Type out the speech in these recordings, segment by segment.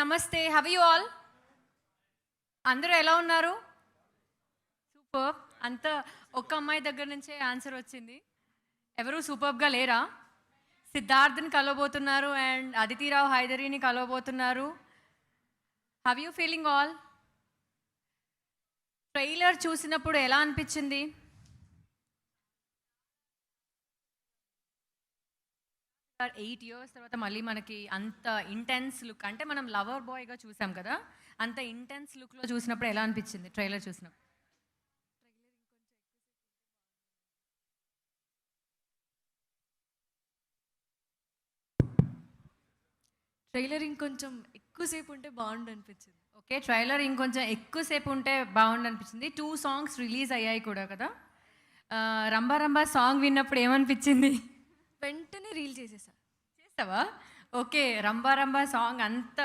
నమస్తే. Have you all? అందరూ ఎలా ఉన్నారు? సూపర్. అంతా ఒక్క అమ్మాయి దగ్గర నుంచే ఆన్సర్ వచ్చింది. ఎవరు సూపర్‌గా లేరా? సిద్ధార్థ్‌ని కలవబోతున్నారు అండ్ అదితిరావు హైదరీని కలవబోతున్నారు. How you feeling all? Trailer చూసినప్పుడు ఎలా అనిపించింది? సార్ 8 ఇయర్స్ తర్వాత మళ్ళీ మనకి అంత ఇంటెన్స్ లుక్, అంటే మనం లవర్ బాయ్గా చూసాం కదా, అంత ఇంటెన్స్ లుక్లో చూసినప్పుడు ఎలా అనిపించింది ట్రైలర్ చూసినప్పుడు? ట్రైలర్ ఇంకొంచెం ఎక్కువసేపు ఉంటే బాగుండు అనిపించింది. ఓకే, ట్రైలర్ ఇంకొంచెం ఎక్కువసేపు ఉంటే బాగుండు అనిపించింది. 2 సాంగ్స్ రిలీజ్ అయ్యాయి కూడా కదా. రంబా రంబా సాంగ్ విన్నప్పుడు ఏమనిపించింది? వెంటనే రీల్ చేసావా? ఓకే, రంబా రంబా సాంగ్ అంత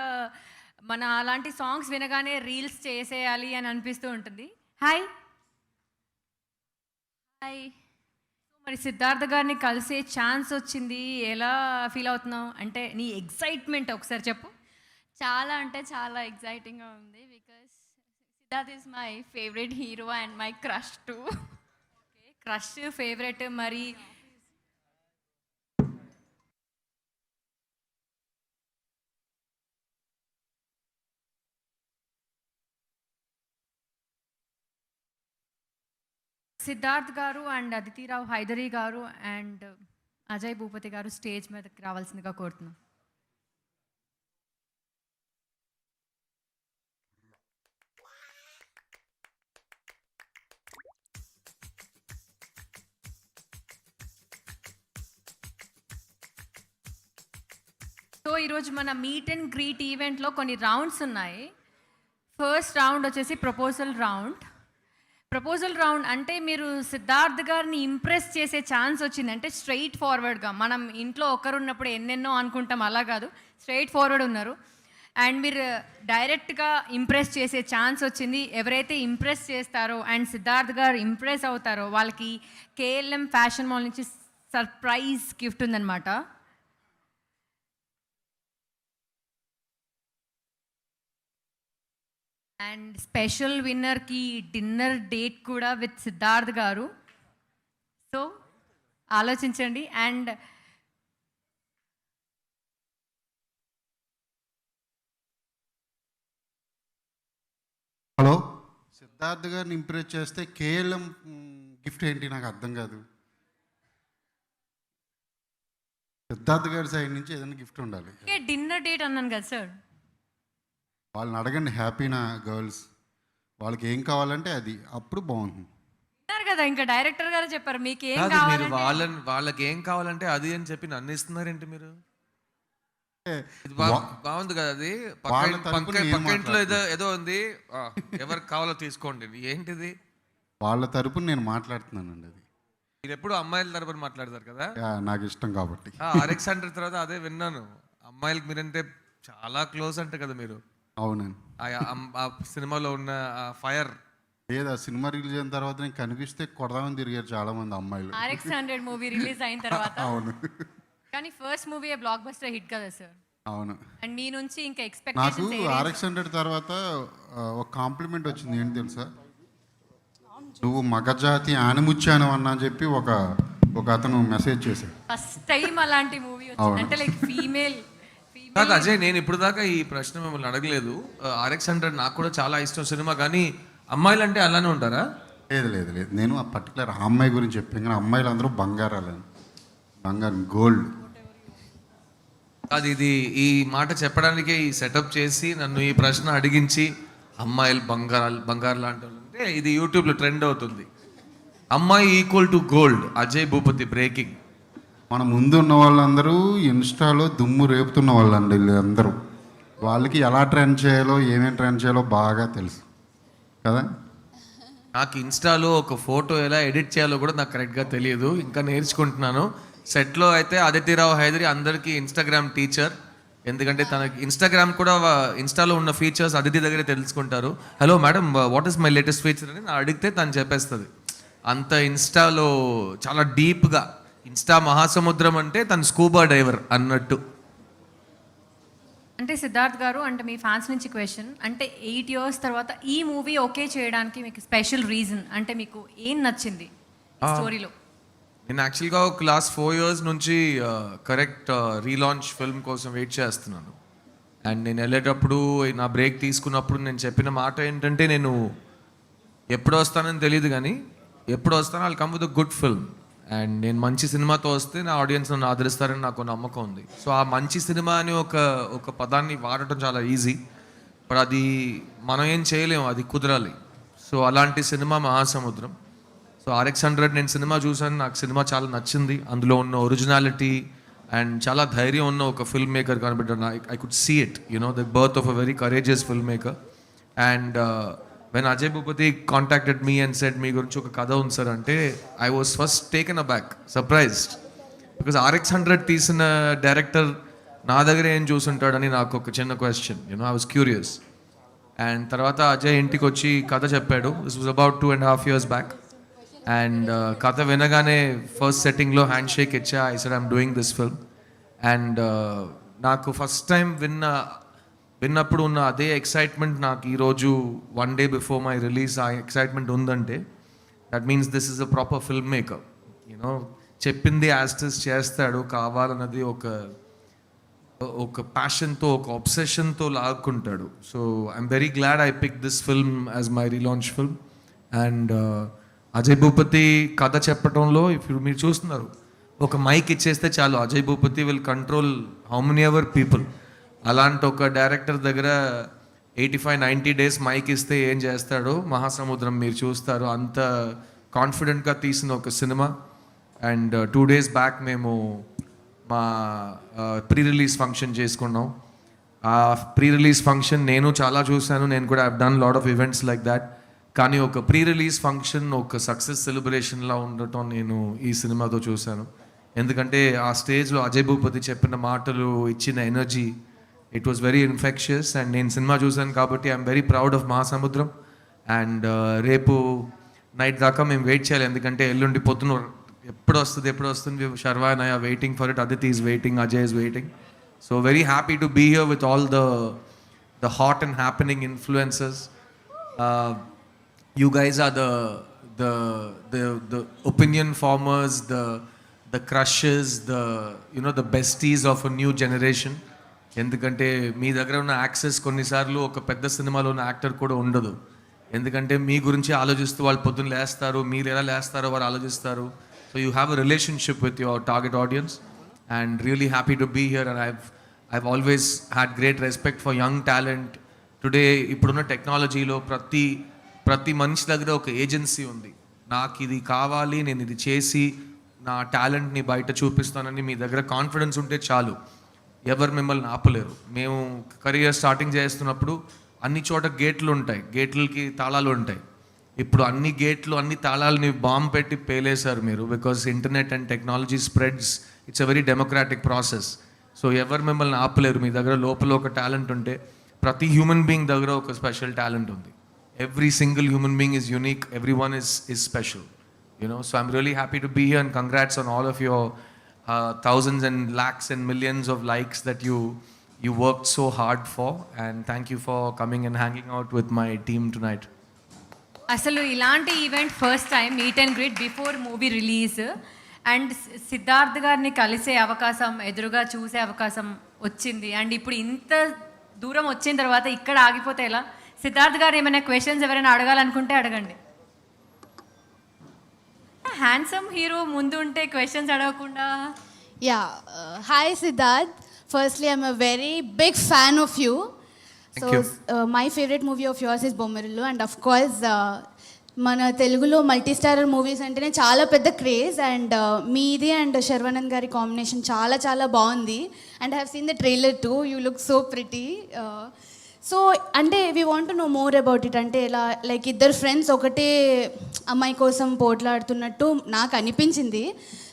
మన అలాంటి సాంగ్స్ వినగానే రీల్స్ చేసేయాలి అని అనిపిస్తూ ఉంటుంది. Hi hi. మరి సిద్ధార్థ గారిని కలిసే ఛాన్స్ వచ్చింది, ఎలా ఫీల్ అవుతున్నావు? అంటే నీ ఎక్సైట్మెంట్ ఒకసారి చెప్పు. చాలా అంటే చాలా ఎగ్జైటింగ్గా ఉంది because Siddharth is my favourite hero and my crush to. Crush, favourite. మరి సిద్ధార్థ్ గారు అండ్ అదితిరావు హైదరీ గారు అండ్ అజయ్ భూపతి గారు స్టేజ్ మీదకి రావాల్సిందిగా కోరుతున్నాం. సో ఈరోజు మన మీట్ అండ్ గ్రీట్ ఈవెంట్లో కొన్ని రౌండ్స్ ఉన్నాయి. ఫస్ట్ రౌండ్ వచ్చేసి ప్రపోజల్ రౌండ్. ప్రపోజల్ రౌండ్ అంటే మీరు సిద్ధార్థ్ గారిని ఇంప్రెస్ చేసే ఛాన్స్ వచ్చింది అంటే స్ట్రైట్ ఫార్వర్డ్గా, మనం ఇంట్లో ఒకరున్నప్పుడు ఎన్నెన్నో అనుకుంటాం అలా కాదు, స్ట్రైట్ ఫార్వర్డ్ ఉన్నారు అండ్ మీరు డైరెక్ట్గా ఇంప్రెస్ చేసే ఛాన్స్ వచ్చింది. ఎవరైతే ఇంప్రెస్ చేస్తారో అండ్ సిద్ధార్థ్ గారు ఇంప్రెస్ అవుతారో వాళ్ళకి కేఎల్ఎం ఫ్యాషన్ మాల్ నుంచి సర్ప్రైజ్ గిఫ్ట్ ఉందన్నమాట. అండ్ స్పెషల్ విన్నర్కి డిన్నర్ డేట్ కూడా విత్ సిద్ధార్థ్ గారు. సో ఆలోచించండి. అండ్ హలో, సిద్ధార్థ్ గారిని ఇంప్రెస్ చేస్తే కేఎల్ఎం గిఫ్ట్ ఏంటి నాకు అర్థం కాదు. సిద్ధార్థ్ గారి సైడ్ నుంచి ఏదైనా గిఫ్ట్ ఉండాలి. డిన్నర్ డేట్ అన్నాను కదా సార్. వాళ్ళని అడగండి, హ్యాపీనా గర్ల్స్, వాళ్ళకి ఏం కావాలంటే అది, అప్పుడు బాగుంటుంది కదా. ఇంకా డైరెక్టర్ గారు చెప్పారు మీకు ఏం మీరు కావాలి, వాళ్ళకి ఏం కావాలంటే అది అని చెప్పి నన్ను ఇస్తున్నారేంటి మీరు? బాగుంది కదా అది. పక్క ఇంట్లో ఏదో ఉంది, ఎవరికి కావాలో తీసుకోండి. ఏంటిది? వాళ్ళ తరపున నేను మాట్లాడుతున్నానండి. అది మీరు ఎప్పుడు అమ్మాయిల తరపున మాట్లాడతారు కదా, నాకు ఇష్టం కాబట్టి. అలెగ్జాండర్ తర్వాత అదే విన్నాను, అమ్మాయిలకి మీరంటే చాలా క్లోజ్ అంట కదా మీరు. అవునండి. ఆ సినిమాలో ఉన్న ఫైర్ లేదా సినిమా రిలీజ్ అయిన తర్వాత నేను కనిపిస్తే కొడదామని తిరిగారు చాలా మంది అమ్మాయిలు. RX-100 మూవీ రిలీజ్ అయిన తర్వాత. అవును, కానీ first movie block buster hit కదా సార్. అవును. అండ్ మీ నుంచి ఇంకా నాకు ఎక్స్పెక్టేషన్స్ RX-100 తర్వాత ఒక కాంప్లిమెంట్ వచ్చింది. ఏంటి తెలుసా? నువ్వు మగజాతి ఆనిముచ్చాను అన్నా అని చెప్పి ఒక అతను మెసేజ్ చేశాడు. ఫస్ట్ టైం అలాంటి మూవీ వచ్చింది అంటే లైక్ ఫీమేల్. కాదు అజయ్, నేను ఇప్పుడు దాకా ఈ ప్రశ్న మిమ్మల్ని అడగలేదు. RX-100 నాకు కూడా చాలా ఇష్టం సినిమా, కానీ అమ్మాయిలు అంటే అలానే ఉంటారా? లేదు లేదు లేదు, నేను ఆ పర్టికులర్ అమ్మాయి గురించి చెప్పాను, కానీ అమ్మాయిలు అందరూ బంగారాలని, బంగారం, గోల్డ్. అది ఇది ఈ మాట చెప్పడానికే ఈ సెటప్ చేసి నన్ను ఈ ప్రశ్న అడిగించి అమ్మాయిలు బంగారు లాంటి వాళ్ళు అంటే ఇది యూట్యూబ్లో ట్రెండ్ అవుతుంది. అమ్మాయి equal to gold, Ajay Bhupathi breaking. మన ముందు ఉన్న వాళ్ళందరూ ఇన్స్టాలో దుమ్ము రేపుతున్న వాళ్ళండి వీళ్ళందరూ. వాళ్ళకి ఎలా ట్రెండ్ చేయాలో, ఏమేమి ట్రెండ్ చేయాలో బాగా తెలుసు కదా. నాకు ఇన్స్టాలో ఒక ఫోటో ఎలా ఎడిట్ చేయాలో కూడా నాకు కరెక్ట్గా తెలియదు, ఇంకా నేర్చుకుంటున్నాను. సెట్లో అయితే అదితిరావు హైదరీ అందరికీ ఇన్స్టాగ్రామ్ టీచర్, ఎందుకంటే తనకి ఇన్స్టాగ్రామ్ కూడా ఇన్స్టాలో ఉన్న ఫీచర్స్ అదితి దగ్గరే తెలుసుకుంటారు. Hello madam, what is my latest feature అని అడిగితే తను చెప్పేస్తుంది. అంత ఇన్స్టాలో చాలా డీప్గా, ఇన్స్టా మహాసముద్రం అంటే తను స్కూబా డైవర్ అన్నట్టు. అంటే సిద్ధార్థ్ గారు, అంటే మీ ఫ్యాన్స్ నుంచి క్వశ్చన్, అంటే 8 years తర్వాత ఈ మూవీ ఓకే చేయడానికి మీకు స్పెషల్ రీజన్, అంటే మీకు ఏం నచ్చింది స్టోరీలో? నేను యాక్చువల్గా ఒక లాస్ట్ 4 years నుంచి కరెక్ట్ రీలాంచ్ ఫిల్మ్ కోసం వెయిట్ చేస్తున్నాను. అండ్ నేను వెళ్ళేటప్పుడు నా బ్రేక్ తీసుకున్నప్పుడు నేను చెప్పిన మాట ఏంటంటే, నేను ఎప్పుడు వస్తానని తెలియదు కానీ ఎప్పుడు వస్తానో I'll come with a good film. And నేను మంచి సినిమాతో వస్తే నా ఆడియన్స్ నన్ను ఆదరిస్తారని నాకు నమ్మకం ఉంది. సో ఆ మంచి సినిమా అని ఒక పదాన్ని వాడటం చాలా ఈజీ, బట్ అది మనం ఏం చేయలేము, అది కుదరాలి. సో అలాంటి సినిమా మహాసముద్రం. సో RX100 నేను సినిమా చూసాను, నాకు సినిమా చాలా నచ్చింది. అందులో ఉన్న ఒరిజినాలిటీ అండ్ చాలా ధైర్యం ఉన్న ఒక ఫిల్మ్ మేకర్ కనబడ్డాను. I could see it, the birth of a very courageous film maker. And when Ajay Bhupathi contacted me and said మీ గురించి ఒక కథ ఉంది సార్ అంటే, I was first taken aback, surprised. Because RX100 తీసిన డైరెక్టర్ నా దగ్గర ఏం చూసుంటాడని నాకు ఒక చిన్న question, I was curious. And తర్వాత అజయ్ ఇంటికి వచ్చి కథ చెప్పాడు. This was about 2.5 years back. And కథ వినగానే ఫస్ట్ సెట్టింగ్లో హ్యాండ్ షేక్ ఇచ్చా. I said I'm doing this film. And నాకు ఫస్ట్ టైం విన్నప్పుడు ఉన్న అదే ఎక్సైట్మెంట్ నాకు ఈరోజు 1 day బిఫోర్ మై రిలీజ్ ఆ ఎక్సైట్మెంట్ ఉందంటే, that means this is a proper film maker. చెప్పింది యాస్టిస్ చేస్తాడు, కావాలన్నది ఒక ప్యాషన్తో, ఒక ఒబ్సెషన్తో లాక్కుంటాడు. So I'm very glad I pick this film as my relaunch film. And Ajay Bhupathi కథ చెప్పడంలో ఇప్పుడు మీరు చూస్తున్నారు, ఒక మైక్ ఇచ్చేస్తే చాలు, Ajay Bhupathi will control how many ever people. అలాంటి ఒక డైరెక్టర్ దగ్గర 85-90 days మైక్ ఇస్తే ఏం చేస్తాడో మహాసముద్రం మీరు చూస్తారు. అంత కాన్ఫిడెంట్గా తీసిన ఒక సినిమా. అండ్ 2 days బ్యాక్ మేము మా ప్రీ రిలీజ్ ఫంక్షన్ చేసుకున్నాం. ఆ ప్రీ రిలీజ్ ఫంక్షన్ నేను చాలా చూశాను, నేను కూడా I done lot of events like that. కానీ ఒక ప్రీ రిలీజ్ ఫంక్షన్ ఒక సక్సెస్ సెలబ్రేషన్లా ఉండటం నేను ఈ సినిమాతో చూశాను. ఎందుకంటే ఆ స్టేజ్లో అజయ్ భూపతి చెప్పిన మాటలు, ఇచ్చిన energy, it was very infectious. And నేను సినిమా చూశాను కాబట్టి I'm very proud of Mahasamudram. And రేపు నైట్ దాకా మేము వెయిట్ చేయాలి, ఎందుకంటే ఎల్లుండి పొద్దున ఎప్పుడు వస్తుంది. Sharwa and I are waiting for it. Aditi is waiting, Ajay is waiting. So very happy to be here with all the hot and happening influences. You guys are the opinion formers, the crushes, the besties of a new generation. ఎందుకంటే మీ దగ్గర ఉన్న access కొన్నిసార్లు ఒక పెద్ద సినిమాలో ఉన్న actor కూడా ఉండదు. ఎందుకంటే మీ గురించి ఆలోచిస్తూ వాళ్ళు పొద్దున్న లేస్తారు, మీరు ఎలా లేస్తారో వారు ఆలోచిస్తారు. So you have a relationship with your target audience. And really happy to be here. And I've always had great respect for young talent. Today ఇప్పుడున్న టెక్నాలజీలో ప్రతి మనిషి దగ్గర ఒక ఏజెన్సీ ఉంది. నాకు ఇది కావాలి, నేను ఇది చేసి నా టాలెంట్ని బయట చూపిస్తానని మీ దగ్గర కాన్ఫిడెన్స్ ఉంటే చాలు, ఎవరు మిమ్మల్ని ఆపలేరు. మేము కెరియర్ స్టార్టింగ్ చేస్తున్నప్పుడు అన్ని చోట గేట్లు ఉంటాయి, గేట్లకి తాళాలు ఉంటాయి. ఇప్పుడు అన్ని గేట్లు, అన్ని తాళాలని బాంబు పెట్టి పేలేశారు మీరు. Because internet and technology spreads, it's a very democratic process. So ఎవరు మిమ్మల్ని ఆపలేరు. మీ దగ్గర లోపల ఒక టాలెంట్ ఉంటే, ప్రతి హ్యూమన్ బీయింగ్ దగ్గర ఒక స్పెషల్ టాలెంట్ ఉంది. Every single human being is unique. Everyone is special, So I'm really happy to be here, and congrats on all of your thousands and lakhs and millions of likes that you worked so hard for. And thank you for coming and hanging out with my team tonight. అసలు ఇలాంటి event first time, meet and greet before movie release. And Siddharth గారిని కలిసే అవకాశం, ఎదురుగా చూసే అవకాశం వచ్చింది. And ఇప్పుడు ఇంత దూరం వచ్చిన తర్వాత ఇక్కడ ఆగిపోతే ఎలా? సిద్ధార్థ్ గారు ఏమైనా క్వశ్చన్స్ ఎవరైనా అడగాలనుకుంటే అడగండి. హ్యాండ్సమ్ హీరో ముందు ఉంటే క్వశ్చన్స్ అడగకుండా. Yeah. Hi, Siddharth. Firstly, I'm a very big fan of you. Thank you. My favorite movie of yours is Bommarillu. And of course, మన తెలుగులో మల్టీ స్టారర్ మూవీస్ అంటేనే చాలా పెద్ద క్రేజ్. అండ్ మీది and Sharwanand గారి కాంబినేషన్ చాలా చాలా బాగుంది. And I have seen the trailer too. You look so pretty. So అంటే we want to know more about it. అంటే ఎలా, లైక్ ఇద్దరు ఫ్రెండ్స్ ఒకటే అమ్మాయి కోసం పోట్లాడుతున్నట్టు నాకు అనిపించింది.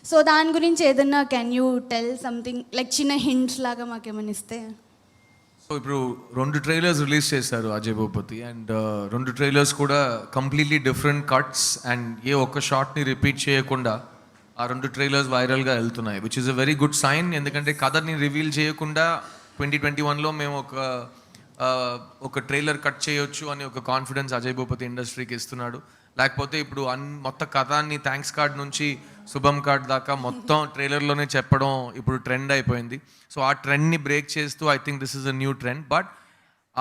సో దాని గురించి ఏదన్నా can you tell something, like చిన్న హింట్స్ లాగా మాకేమైనా ఇస్తే? సో ఇప్పుడు 2 trailers రిలీజ్ చేశారు అజయ్ భూపతి. అండ్ 2 trailers కూడా కంప్లీట్లీ డిఫరెంట్ కట్స్. అండ్ ఏ ఒక్క షాట్ని రిపీట్ చేయకుండా ఆ 2 trailers వైరల్గా వెళ్తున్నాయి, which is a very good sign. ఎందుకంటే కథని రివీల్ చేయకుండా 2021లో మేము ఒక ట్రైలర్ కట్ చేయొచ్చు అని ఒక కాన్ఫిడెన్స్ అజయ్ భూపతి ఇండస్ట్రీకి ఇస్తున్నాడు. లేకపోతే ఇప్పుడు మొత్తం కథాన్ని థ్యాంక్స్ కార్డ్ నుంచి శుభం కార్డ్ దాకా మొత్తం ట్రైలర్లోనే చెప్పడం ఇప్పుడు ట్రెండ్ అయిపోయింది. సో ఆ ట్రెండ్ని బ్రేక్ చేస్తూ I think this is a new trend. But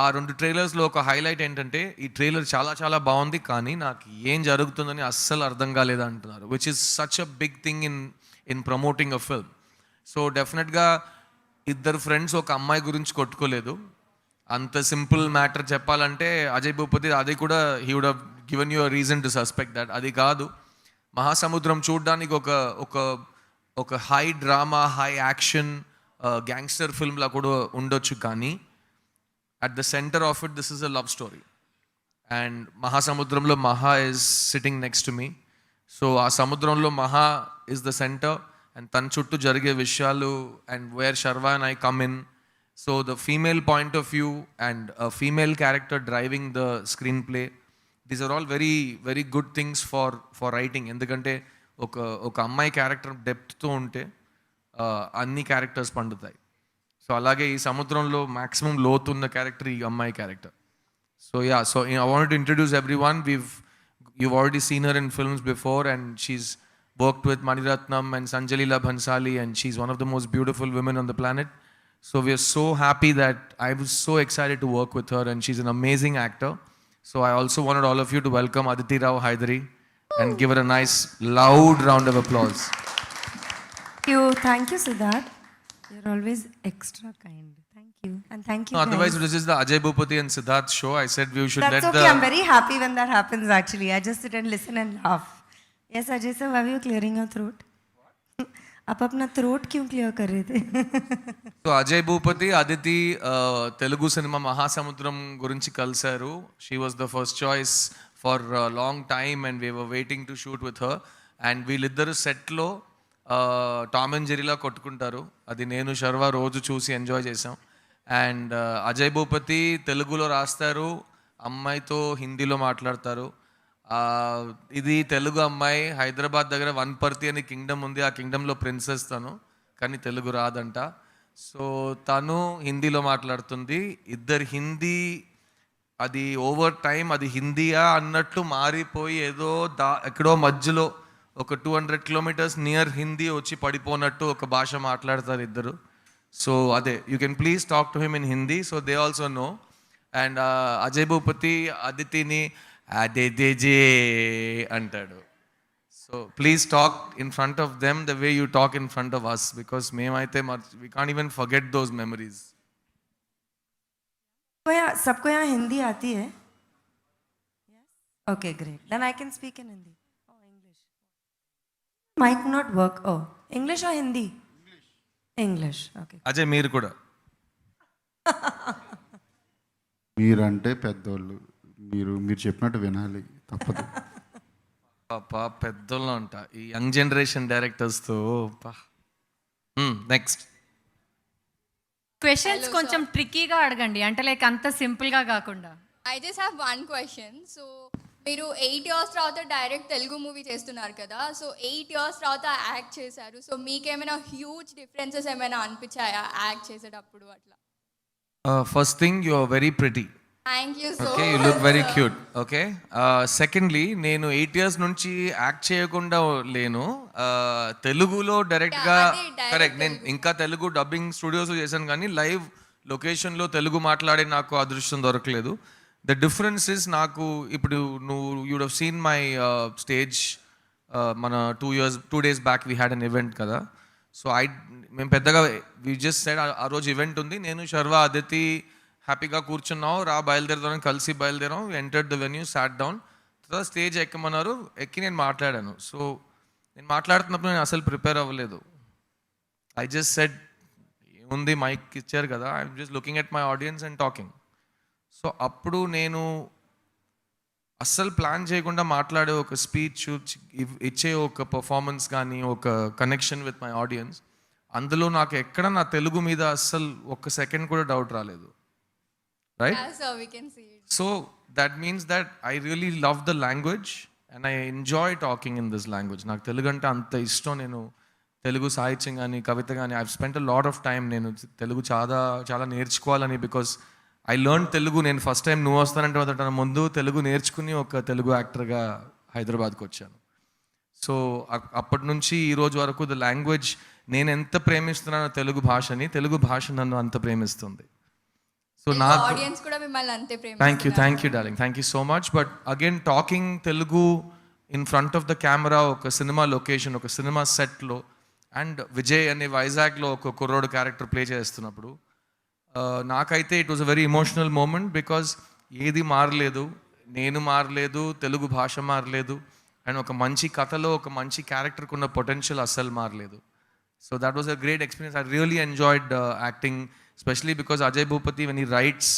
ఆ 2 ట్రైలర్స్లో ఒక హైలైట్ ఏంటంటే ఈ ట్రైలర్ చాలా చాలా బాగుంది, కానీ నాకు ఏం జరుగుతుందని అస్సలు అర్థం కాలేదు అంటున్నారు, which is such a big thing in promoting a film. So డెఫినెట్గా ఇద్దరు ఫ్రెండ్స్ ఒక అమ్మాయి గురించి కొట్టుకోలేదు. అంత సింపుల్ మ్యాటర్ చెప్పాలంటే అజయ్ భూపతి అది కూడా he would have given you a reason to suspect that. అది కాదు, మహాసముద్రం చూడడానికి ఒక high drama, high action gangster ఫిల్మ్లా కూడా ఉండొచ్చు, కానీ at the center of it, this is a love story. And Mahasamudramlo Maha is sitting next to me. So aa samudramlo Maha is the center and tan chuttu jarige vishayalu and where Sharva and I come in. So the female point of view and a female character driving the screenplay, these are all very very good things for writing. Endukante oka అమ్మాయి character డెప్త్తో ఉంటే అన్ని characters పండుతాయి. So అలాగే ఈ సముద్రంలో maximum లోతున్న character ఈ అమ్మాయి character. So yeah, so I wanted to introduce everyone. you've already seen her in films before and she's worked with Maniratnam and Sanjalila Bhansali and she's one of the most beautiful women on the planet. So we are so happy that I was so excited to work with her and she's an amazing actor. So I also wanted all of you to welcome Aditi Rao Hydari and give her a nice loud round of applause. Thank you, Siddharth. You're always extra kind. Thank you. And thank you. No, otherwise guys. this is the Ajay Bhupati and Siddharth show. I said we should That's let okay. I'm very happy when that happens actually. I just sit and listen and laugh. Yes, Ajay sir, why were you clearing your throat? आप अपना throat क्यों clear कर रहे थे? So Ajay Bhupathi, Aditi Telugu cinema మహాసముద్రం గురించి కలిశారు. She was the first choice for long time and we were waiting to shoot with her. And వీళ్ళిద్దరు సెట్లో టామ్ అండ్ జెరీలా కొట్టుకుంటారు. అది నేను శర్వ రోజు చూసి ఎంజాయ్ చేసాం. అండ్ అజయ్ భూపతి తెలుగులో రాస్తారు, అమ్మాయితో హిందీలో మాట్లాడతారు. ఇది తెలుగు అమ్మాయి, హైదరాబాద్ దగ్గర వన్పర్తి అని కింగ్డమ్ ఉంది, ఆ కింగ్డమ్లో ప్రిన్సెస్ తను, కానీ తెలుగు రాదంట. సో తను హిందీలో మాట్లాడుతుంది. ఇద్దరు హిందీ అది ఓవర్ టైం అది హిందీయా అన్నట్టు మారిపోయి ఏదో ఎక్కడో మధ్యలో ఒక 200 కిలోమీటర్స్ నియర్ హిందీ వచ్చి పడిపోనట్టు ఒక భాష మాట్లాడతారు ఇద్దరు. సో అదే, you can please talk to him in Hindi so they also know. And Ajay Bhupathi అదితిని అదేజే అంటాడు. So please talk in front of them the way you talk in front of us, because మేమైతే we can't even forget those memories. सबको यहाँ हिंदी आती है? Okay, great. Then I can speak in Hindi. Oh, English. Mic not work. Oh, English or Hindi? English. Okay. Ajay మీరు కూడా. మీరంటే పెద్దోళ్ళు, మీరు చెప్పినట్టు వినాలి, తప్పదు. పాప పెద్దోళ్ళు అంట ఈ యంగ్ జనరేషన్ డైరెక్టర్స్తో. నెక్స్ట్ క్వశ్చన్స్ కొంచెం ట్రిక్కీగా అడగండి, అంటే లైక్ అంత సింపుల్గా కాకుండా. I just have one question. So, మీరు 8 years తర్వాత డైరెక్ట్ తెలుగు మూవీ చేస్తున్నారు కదా, సో 8 years తర్వాత యాక్ట్ చేశారు. సో మీకేమైనా హ్యూజ్ డిఫరెన్సెస్ ఏమైనా అనిపించాయా యాక్ట్ చేసేటప్పుడు అట్లా? First thing you are very pretty. Thank you so okay, you look very cute. Okay, secondly నేను 8 years నుంచి యాక్ట్ చేయకుండా లేను. తెలుగులో డైరెక్ట్గా కరెక్ట్, నేను ఇంకా తెలుగు డబ్బింగ్ స్టూడియోస్ చేశాను, కానీ లైవ్ లొకేషన్లో తెలుగు మాట్లాడే నాకు అదృష్టం దొరకలేదు. ద డిఫరెన్స్ ఇస్, నాకు ఇప్పుడు would have seen my stage మన 2 days back we had an event కదా. సో మేము పెద్దగా వీ జస్ట్ సెడ్ ఆ రోజు ఈవెంట్ ఉంది, నేను శర్వ అదితి హ్యాపీగా కూర్చున్నాం, బయలుదేరుతాం, కలిసి బయలుదేరాం. Entered the venue, sat down. తర్వాత స్టేజ్ ఎక్కమన్నారు, ఎక్కి నేను మాట్లాడాను. సో నేను మాట్లాడుతున్నప్పుడు నేను అసలు ప్రిపేర్ అవ్వలేదు. ఐ జస్ట్ సెడ్ ఏముంది, మైక్ ఇచ్చారు కదా, I'm just looking at my audience and talking. So అప్పుడు నేను అస్సలు ప్లాన్ చేయకుండా మాట్లాడే ఒక స్పీచ్, ఇచ్చే ఒక పర్ఫార్మెన్స్ కానీ ఒక కనెక్షన్ విత్ మై ఆడియన్స్, అందులో నాకు ఎక్కడ నా తెలుగు మీద అస్సలు ఒక్క సెకండ్ కూడా డౌట్ రాలేదు. Right? Yeah, sir, we can see it. So that means that I really love the language and I enjoy talking in this language. నాకు తెలుగు అంటే అంత ఇష్టం, నేను తెలుగు సాహిత్యం కానీ కవిత కానీ I spent a lot of time. నేను తెలుగు చాలా చాలా నేర్చుకోవాలని, బికాస్ ఐ లెర్న్ తెలుగు. నేను ఫస్ట్ టైం నువ్వు వస్తానంటే మొదట ముందు తెలుగు నేర్చుకుని ఒక తెలుగు యాక్టర్గా హైదరాబాద్కి వచ్చాను. సో అప్పటి నుంచి ఈ రోజు వరకు ద లాంగ్వేజ్, నేను ఎంత ప్రేమిస్తున్నానో తెలుగు భాషని, తెలుగు భాష నన్ను అంత ప్రేమిస్తుంది. సో నాకు ఆడియన్స్ కూడా మిమ్మల్ని అంతే thank you darling, thank you so much. But again talking Telugu in front of the camera, ఒక సినిమా లొకేషన్, ఒక సినిమా సెట్లో, అండ్ విజయ్ అనే వైజాగ్లో ఒక కుర్రోడు క్యారెక్టర్ ప్లే చేస్తున్నప్పుడు నాకైతే it was a very emotional moment. Because ఏది మారలేదు, నేను మారలేదు, తెలుగు భాష మారలేదు, అండ్ ఒక మంచి కథలో ఒక మంచి క్యారెక్టర్కి ఉన్న పొటెన్షియల్ అస్సలు మారలేదు. So that was a great experience. I really enjoyed acting, especially because Ajay Bhupathi when ఈ రైట్స్,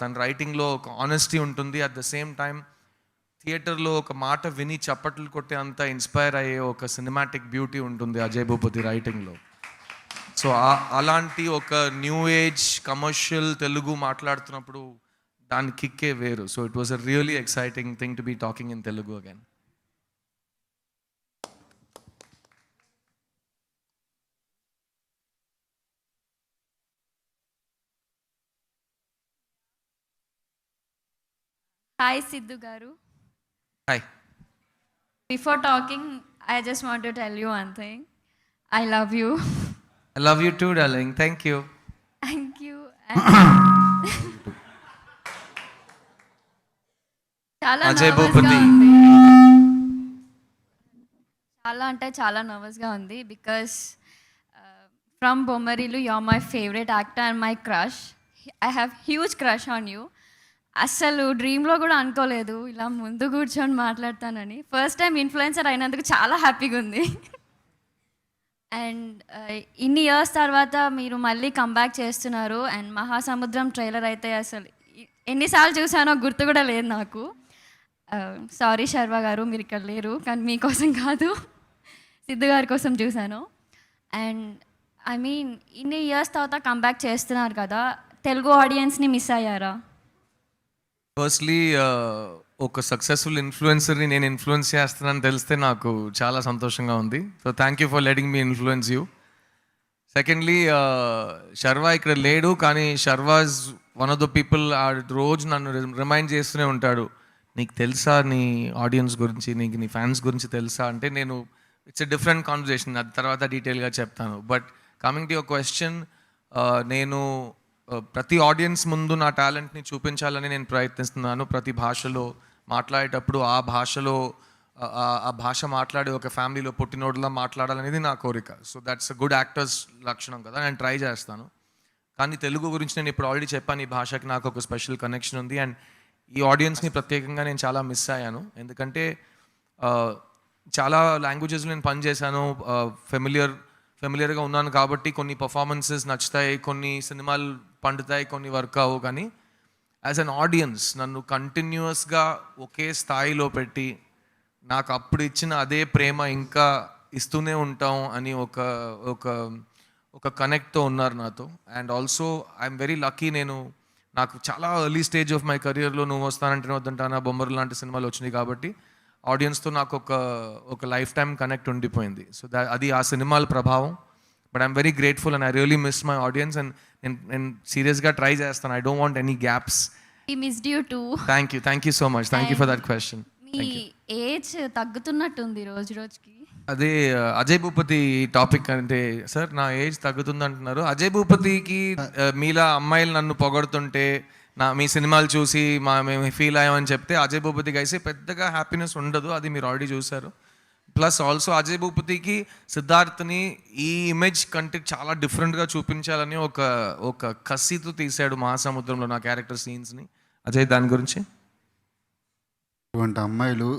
తన రైటింగ్లో ఒక ఆనెస్టీ ఉంటుంది. అట్ ద సేమ్ టైం థియేటర్లో ఒక మాట విని చప్పట్లు కొట్టే అంత ఇన్స్పైర్ అయ్యే ఒక సినిమాటిక్ బ్యూటీ ఉంటుంది అజయ్ భూపతి రైటింగ్లో. సో అలాంటి ఒక న్యూ ఏజ్ కమర్షియల్ తెలుగు మాట్లాడుతున్నప్పుడు దాని కిక్కే వేరు. So it was a really exciting thing to be talking in Telugu again. Hi Siddhu garu. Hi. Before talking, I just want to tell you one thing. I love you. I love you too, darling. Thank you. Thank you. చాలా Ajay nervous గా భూపతి. ఉంది. చాలా అంటే చాలా నర్వస్గా ఉంది because from Bommarillu you are my favourite actor and my crush. I have huge crush on you. అస్సలు డ్రీమ్లో కూడా అనుకోలేదు ఇలా ముందు కూర్చొని మాట్లాడతానని. ఫస్ట్ టైం ఇన్ఫ్లుయెన్సర్ అయినందుకు చాలా హ్యాపీగా ఉంది. అండ్ ఇన్ని ఇయర్స్ తర్వాత మీరు మళ్ళీ కంబ్యాక్ చేస్తున్నారు. అండ్ మహాసముద్రం ట్రైలర్ అయితే అసలు ఎన్నిసార్లు చూసానో గుర్తు కూడా లేదు నాకు. సారీ శర్వ గారు, మీరు ఇక్కడ లేరు, కానీ మీకోసం కాదు, సిద్ధు గారి కోసం చూశాను. అండ్ ఐ మీన్ ఇన్ని ఇయర్స్ తర్వాత కంబ్యాక్ చేస్తున్నారు కదా, తెలుగు ఆడియన్స్ని మిస్ అయ్యారా? ఫస్ట్లీ ఒక సక్సెస్ఫుల్ ఇన్ఫ్లుయెన్సర్ని నేను ఇన్ఫ్లుయెన్స్ చేస్తున్నానని తెలిస్తే నాకు చాలా సంతోషంగా ఉంది. So thank you for letting me influence you. Secondly Sharwa ఇక్కడ లేడు, కానీ Sharwa's one of the people రోజు నన్ను రిమైండ్ చేస్తూనే ఉంటాడు, నీకు తెలుసా నీ ఆడియన్స్ గురించి, నీకు నీ ఫ్యాన్స్ గురించి తెలుసా అంటే, నేను ఇట్స్ ఎ డిఫరెంట్ కాన్వర్జేషన్, అది తర్వాత డీటెయిల్గా చెప్తాను. But coming to your question, నేను ప్రతి ఆడియన్స్ ముందు నా టాలెంట్ని చూపించాలని నేను ప్రయత్నిస్తున్నాను. ప్రతి భాషలో మాట్లాడేటప్పుడు ఆ భాష మాట్లాడే ఒక ఫ్యామిలీలో పుట్టినోడులా మాట్లాడాలనేది నా కోరిక. So that's a good actors లక్షణం కదా, నేను ట్రై చేస్తాను. కానీ తెలుగు గురించి నేను ఇప్పుడు ఆల్రెడీ చెప్పాను, ఈ భాషకి నాకు ఒక స్పెషల్ కనెక్షన్ ఉంది. అండ్ ఈ ఆడియన్స్ని ప్రత్యేకంగా నేను చాలా మిస్ అయ్యాను. ఎందుకంటే చాలా లాంగ్వేజెస్లో నేను పనిచేశాను, ఫెమిలియర్గా ఉన్నాను కాబట్టి కొన్ని పర్ఫార్మెన్సెస్ నచ్చుతాయి, కొన్ని సినిమాలు పండుతాయి, కొన్ని వర్క్ అవ్వవు. కానీ యాజ్ అన్ ఆడియన్స్ నన్ను కంటిన్యూస్గా ఒకే స్థాయిలో పెట్టి నాకు అప్పుడు ఇచ్చిన అదే ప్రేమ ఇంకా ఇస్తూనే ఉంటాం అని ఒక కనెక్ట్తో ఉన్నారు నాతో. And also I'm very lucky, నాకు చాలా ఎర్లీ స్టేజ్ ఆఫ్ మై కెరియర్లో నువ్వు వస్తానంటే వద్దంటానా, బొమ్మరు లాంటి సినిమాలు వచ్చినాయి కాబట్టి ఆడియన్స్తో నాకు ఒక లైఫ్ టైం కనెక్ట్ ఉండిపోయింది. సో అది ఆ సినిమాల ప్రభావం. But I'm very grateful and I really miss my audience. And నేను సీరియస్గా ట్రై చేస్తాను, I don't want any gaps. I missed you too. Thank you so much, thank you for that question. మీ age తగ్గుతున్నట్టుంది రోజు రోజుకి. అదే Ajay Bhupathi topic అంటే, sir నా ఏజ్ తగ్గుతుంది అంటున్నారు. అజయ్ భూపతికి మీలా అమ్మాయిలు నన్ను పొగడుతుంటే మీ సినిమాలు చూసి మేము ఫీల్ అయ్యామని చెప్తే అజయ్ భూపతికి అయితే పెద్దగా హ్యాపీనెస్ ఉండదు, అది మీరు ఆల్రెడీ చూశారు. ప్లస్ ఆల్సో అజయ్ భూపతికి సిద్ధార్థ్ని ఈ ఇమేజ్ కంటే చాలా డిఫరెంట్గా చూపించాలని ఒక కసితో తీశాడు మహాసముద్రంలో నా క్యారెక్టర్ సీన్స్ని. అజయ్, దాని గురించి? ఇటువంటి అమ్మాయిలు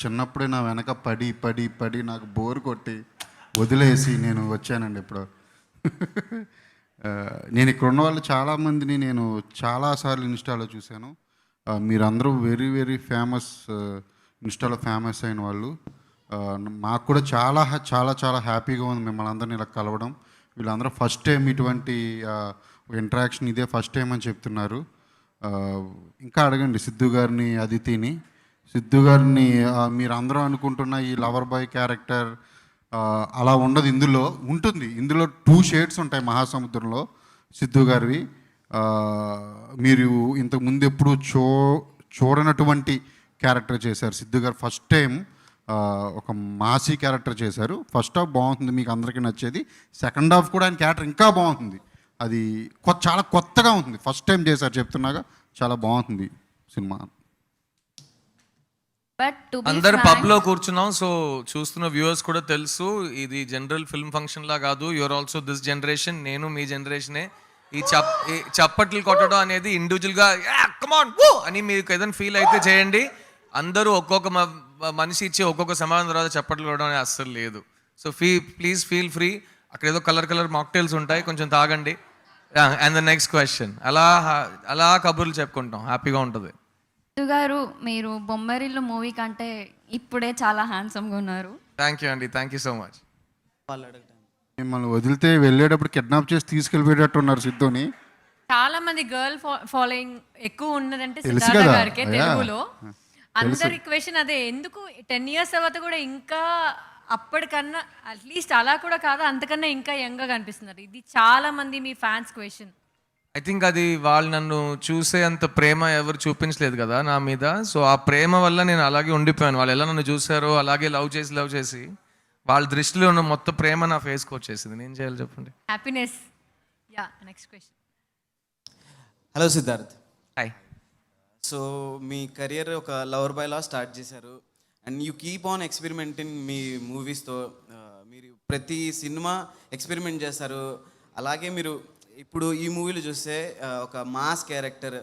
చిన్నప్పుడే నా వెనక పడి పడి పడి నాకు బోర్ కొట్టి వదిలేసి నేను వచ్చానండి. ఇప్పుడు నేను ఇక్కడ ఉన్న వాళ్ళు చాలామందిని నేను చాలాసార్లు ఇన్స్టాలో చూశాను. మీరందరూ వెరీ వెరీ ఫేమస్, ఇన్స్టాలో ఫేమస్ అయిన వాళ్ళు. మాకు కూడా చాలా చాలా చాలా హ్యాపీగా ఉంది మిమ్మల్ని అందరినీ ఇలా కలవడం. వీళ్ళందరూ ఫస్ట్ టైం ఇటువంటి ఇంటరాక్షన్ ఇదే ఫస్ట్ టైం అని చెప్తున్నారు. ఇంకా అడగండి సిద్ధు గారిని, అదితిని. సిద్ధు గారిని మీరు అందరూ అనుకుంటున్న ఈ లవర్ బాయ్ క్యారెక్టర్ అలా ఉండదు ఇందులో. ఉంటుంది, ఇందులో 2 షేడ్స్ ఉంటాయి మహాసముద్రంలో సిద్ధు గారివి. మీరు ఇంతకు ముందు ఎప్పుడు చూడనటువంటి క్యారెక్టర్ చేశారు సిద్ధు గారు. ఫస్ట్ టైం ఒక మాసీ క్యారెక్టర్ చేశారు. ఫస్ట్ హాఫ్ బాగుంటుంది, మీకు అందరికీ నచ్చేది. సెకండ్ హాఫ్ కూడా ఆయన క్యారెక్టర్ ఇంకా బాగుంటుంది. అది చాలా కొత్తగా ఉంటుంది. ఫస్ట్ టైం చేశారు చెప్తున్నాగా, చాలా బాగుంటుంది సినిమా. బట్ టు బి అందరు పబ్ లో కూర్చున్నాం, సో చూస్తున్న వ్యూవర్స్ కూడా తెలుసు ఇది జనరల్ ఫిల్మ్ ఫంక్షన్ లా కాదు. యువర్ ఆల్సో దిస్ జనరేషన్, నేను మీ జనరేషనే. ఈ చప్పట్లు కొట్టడం అనేది ఇండివిజువల్ గా కమాన్ వూ అని మీకు ఏదైనా ఫీల్ అయితే చేయండి. అందరూ ఒక్కొక్క మనిషి ఇచ్చి ఒక్కొక్క సమాధానం తర్వాత చప్పట్లు కొట్టడం అనేది అస్సలు లేదు. So please feel free. అక్కడ ఏదో కలర్ మాక్టైల్స్ ఉంటాయి, కొంచెం తాగండి. And the next question. అలా కబుర్లు చెప్పుకుంటాం, హ్యాపీగా ఉంటుంది. సిద్ధు గారు, మీరు బొమ్మరిల్లు మూవీ కంటే ఇప్పుడే చాలా హ్యాండ్సమ్గా ఉన్నారు. థ్యాంక్ యూ అండి, థ్యాంక్ యూ సో మచ్. మిమ్మల్ని వదిలితే వెళ్ళేటప్పుడు కిడ్నాప్ చేసి తీసుకెళ్ళిపోయేటట్టు ఉన్నారు సిద్ధుని. చాలా మంది గర్ల్ ఫాలోయింగ్ ఎక్కువ ఉన్నదంటే తెలుసు సిద్ధార్థ కదా, గారికి అయ్యా. తెలుగులో. అందరి క్వశ్చన్ అదే, ఎందుకు 10 years తర్వాత కూడా ఇంకా అప్పటికన్నా అట్లీస్ట్ అలా కూడా కాదు, అంతకన్నా ఇంకా యంగ్గా కనిపిస్తున్నారు. ఇది చాలా మంది మీ ఫ్యాన్స్ క్వశ్చన్. ఐ థింక్ అది వాళ్ళు నన్ను చూసే అంత ప్రేమ ఎవరు చూపించలేదు కదా నా మీద. సో ఆ ప్రేమ వల్ల నేను అలాగే ఉండిపోయాను. వాళ్ళు ఎలా నన్ను చూసారో అలాగే లవ్ చేసి వాళ్ళ దృష్టిలో ఉన్న మొత్తం ప్రేమ నా ఫేస్కి వచ్చేసింది. నేను చేయాలి చెప్పండి. Happiness. Yeah, next question. Hello Siddharth. Hi. So మీ కెరియర్ ఒక లవర్ బాయ్లా స్టార్ట్ చేశారు and you keep on experimenting మీ మూవీస్తో. మీరు ప్రతి సినిమా ఎక్స్పెరిమెంట్ చేస్తారు. అలాగే మీరు ఇప్పుడు ఈ మూవీలో చూస్తే ఒక మాస్ క్యారెక్టర్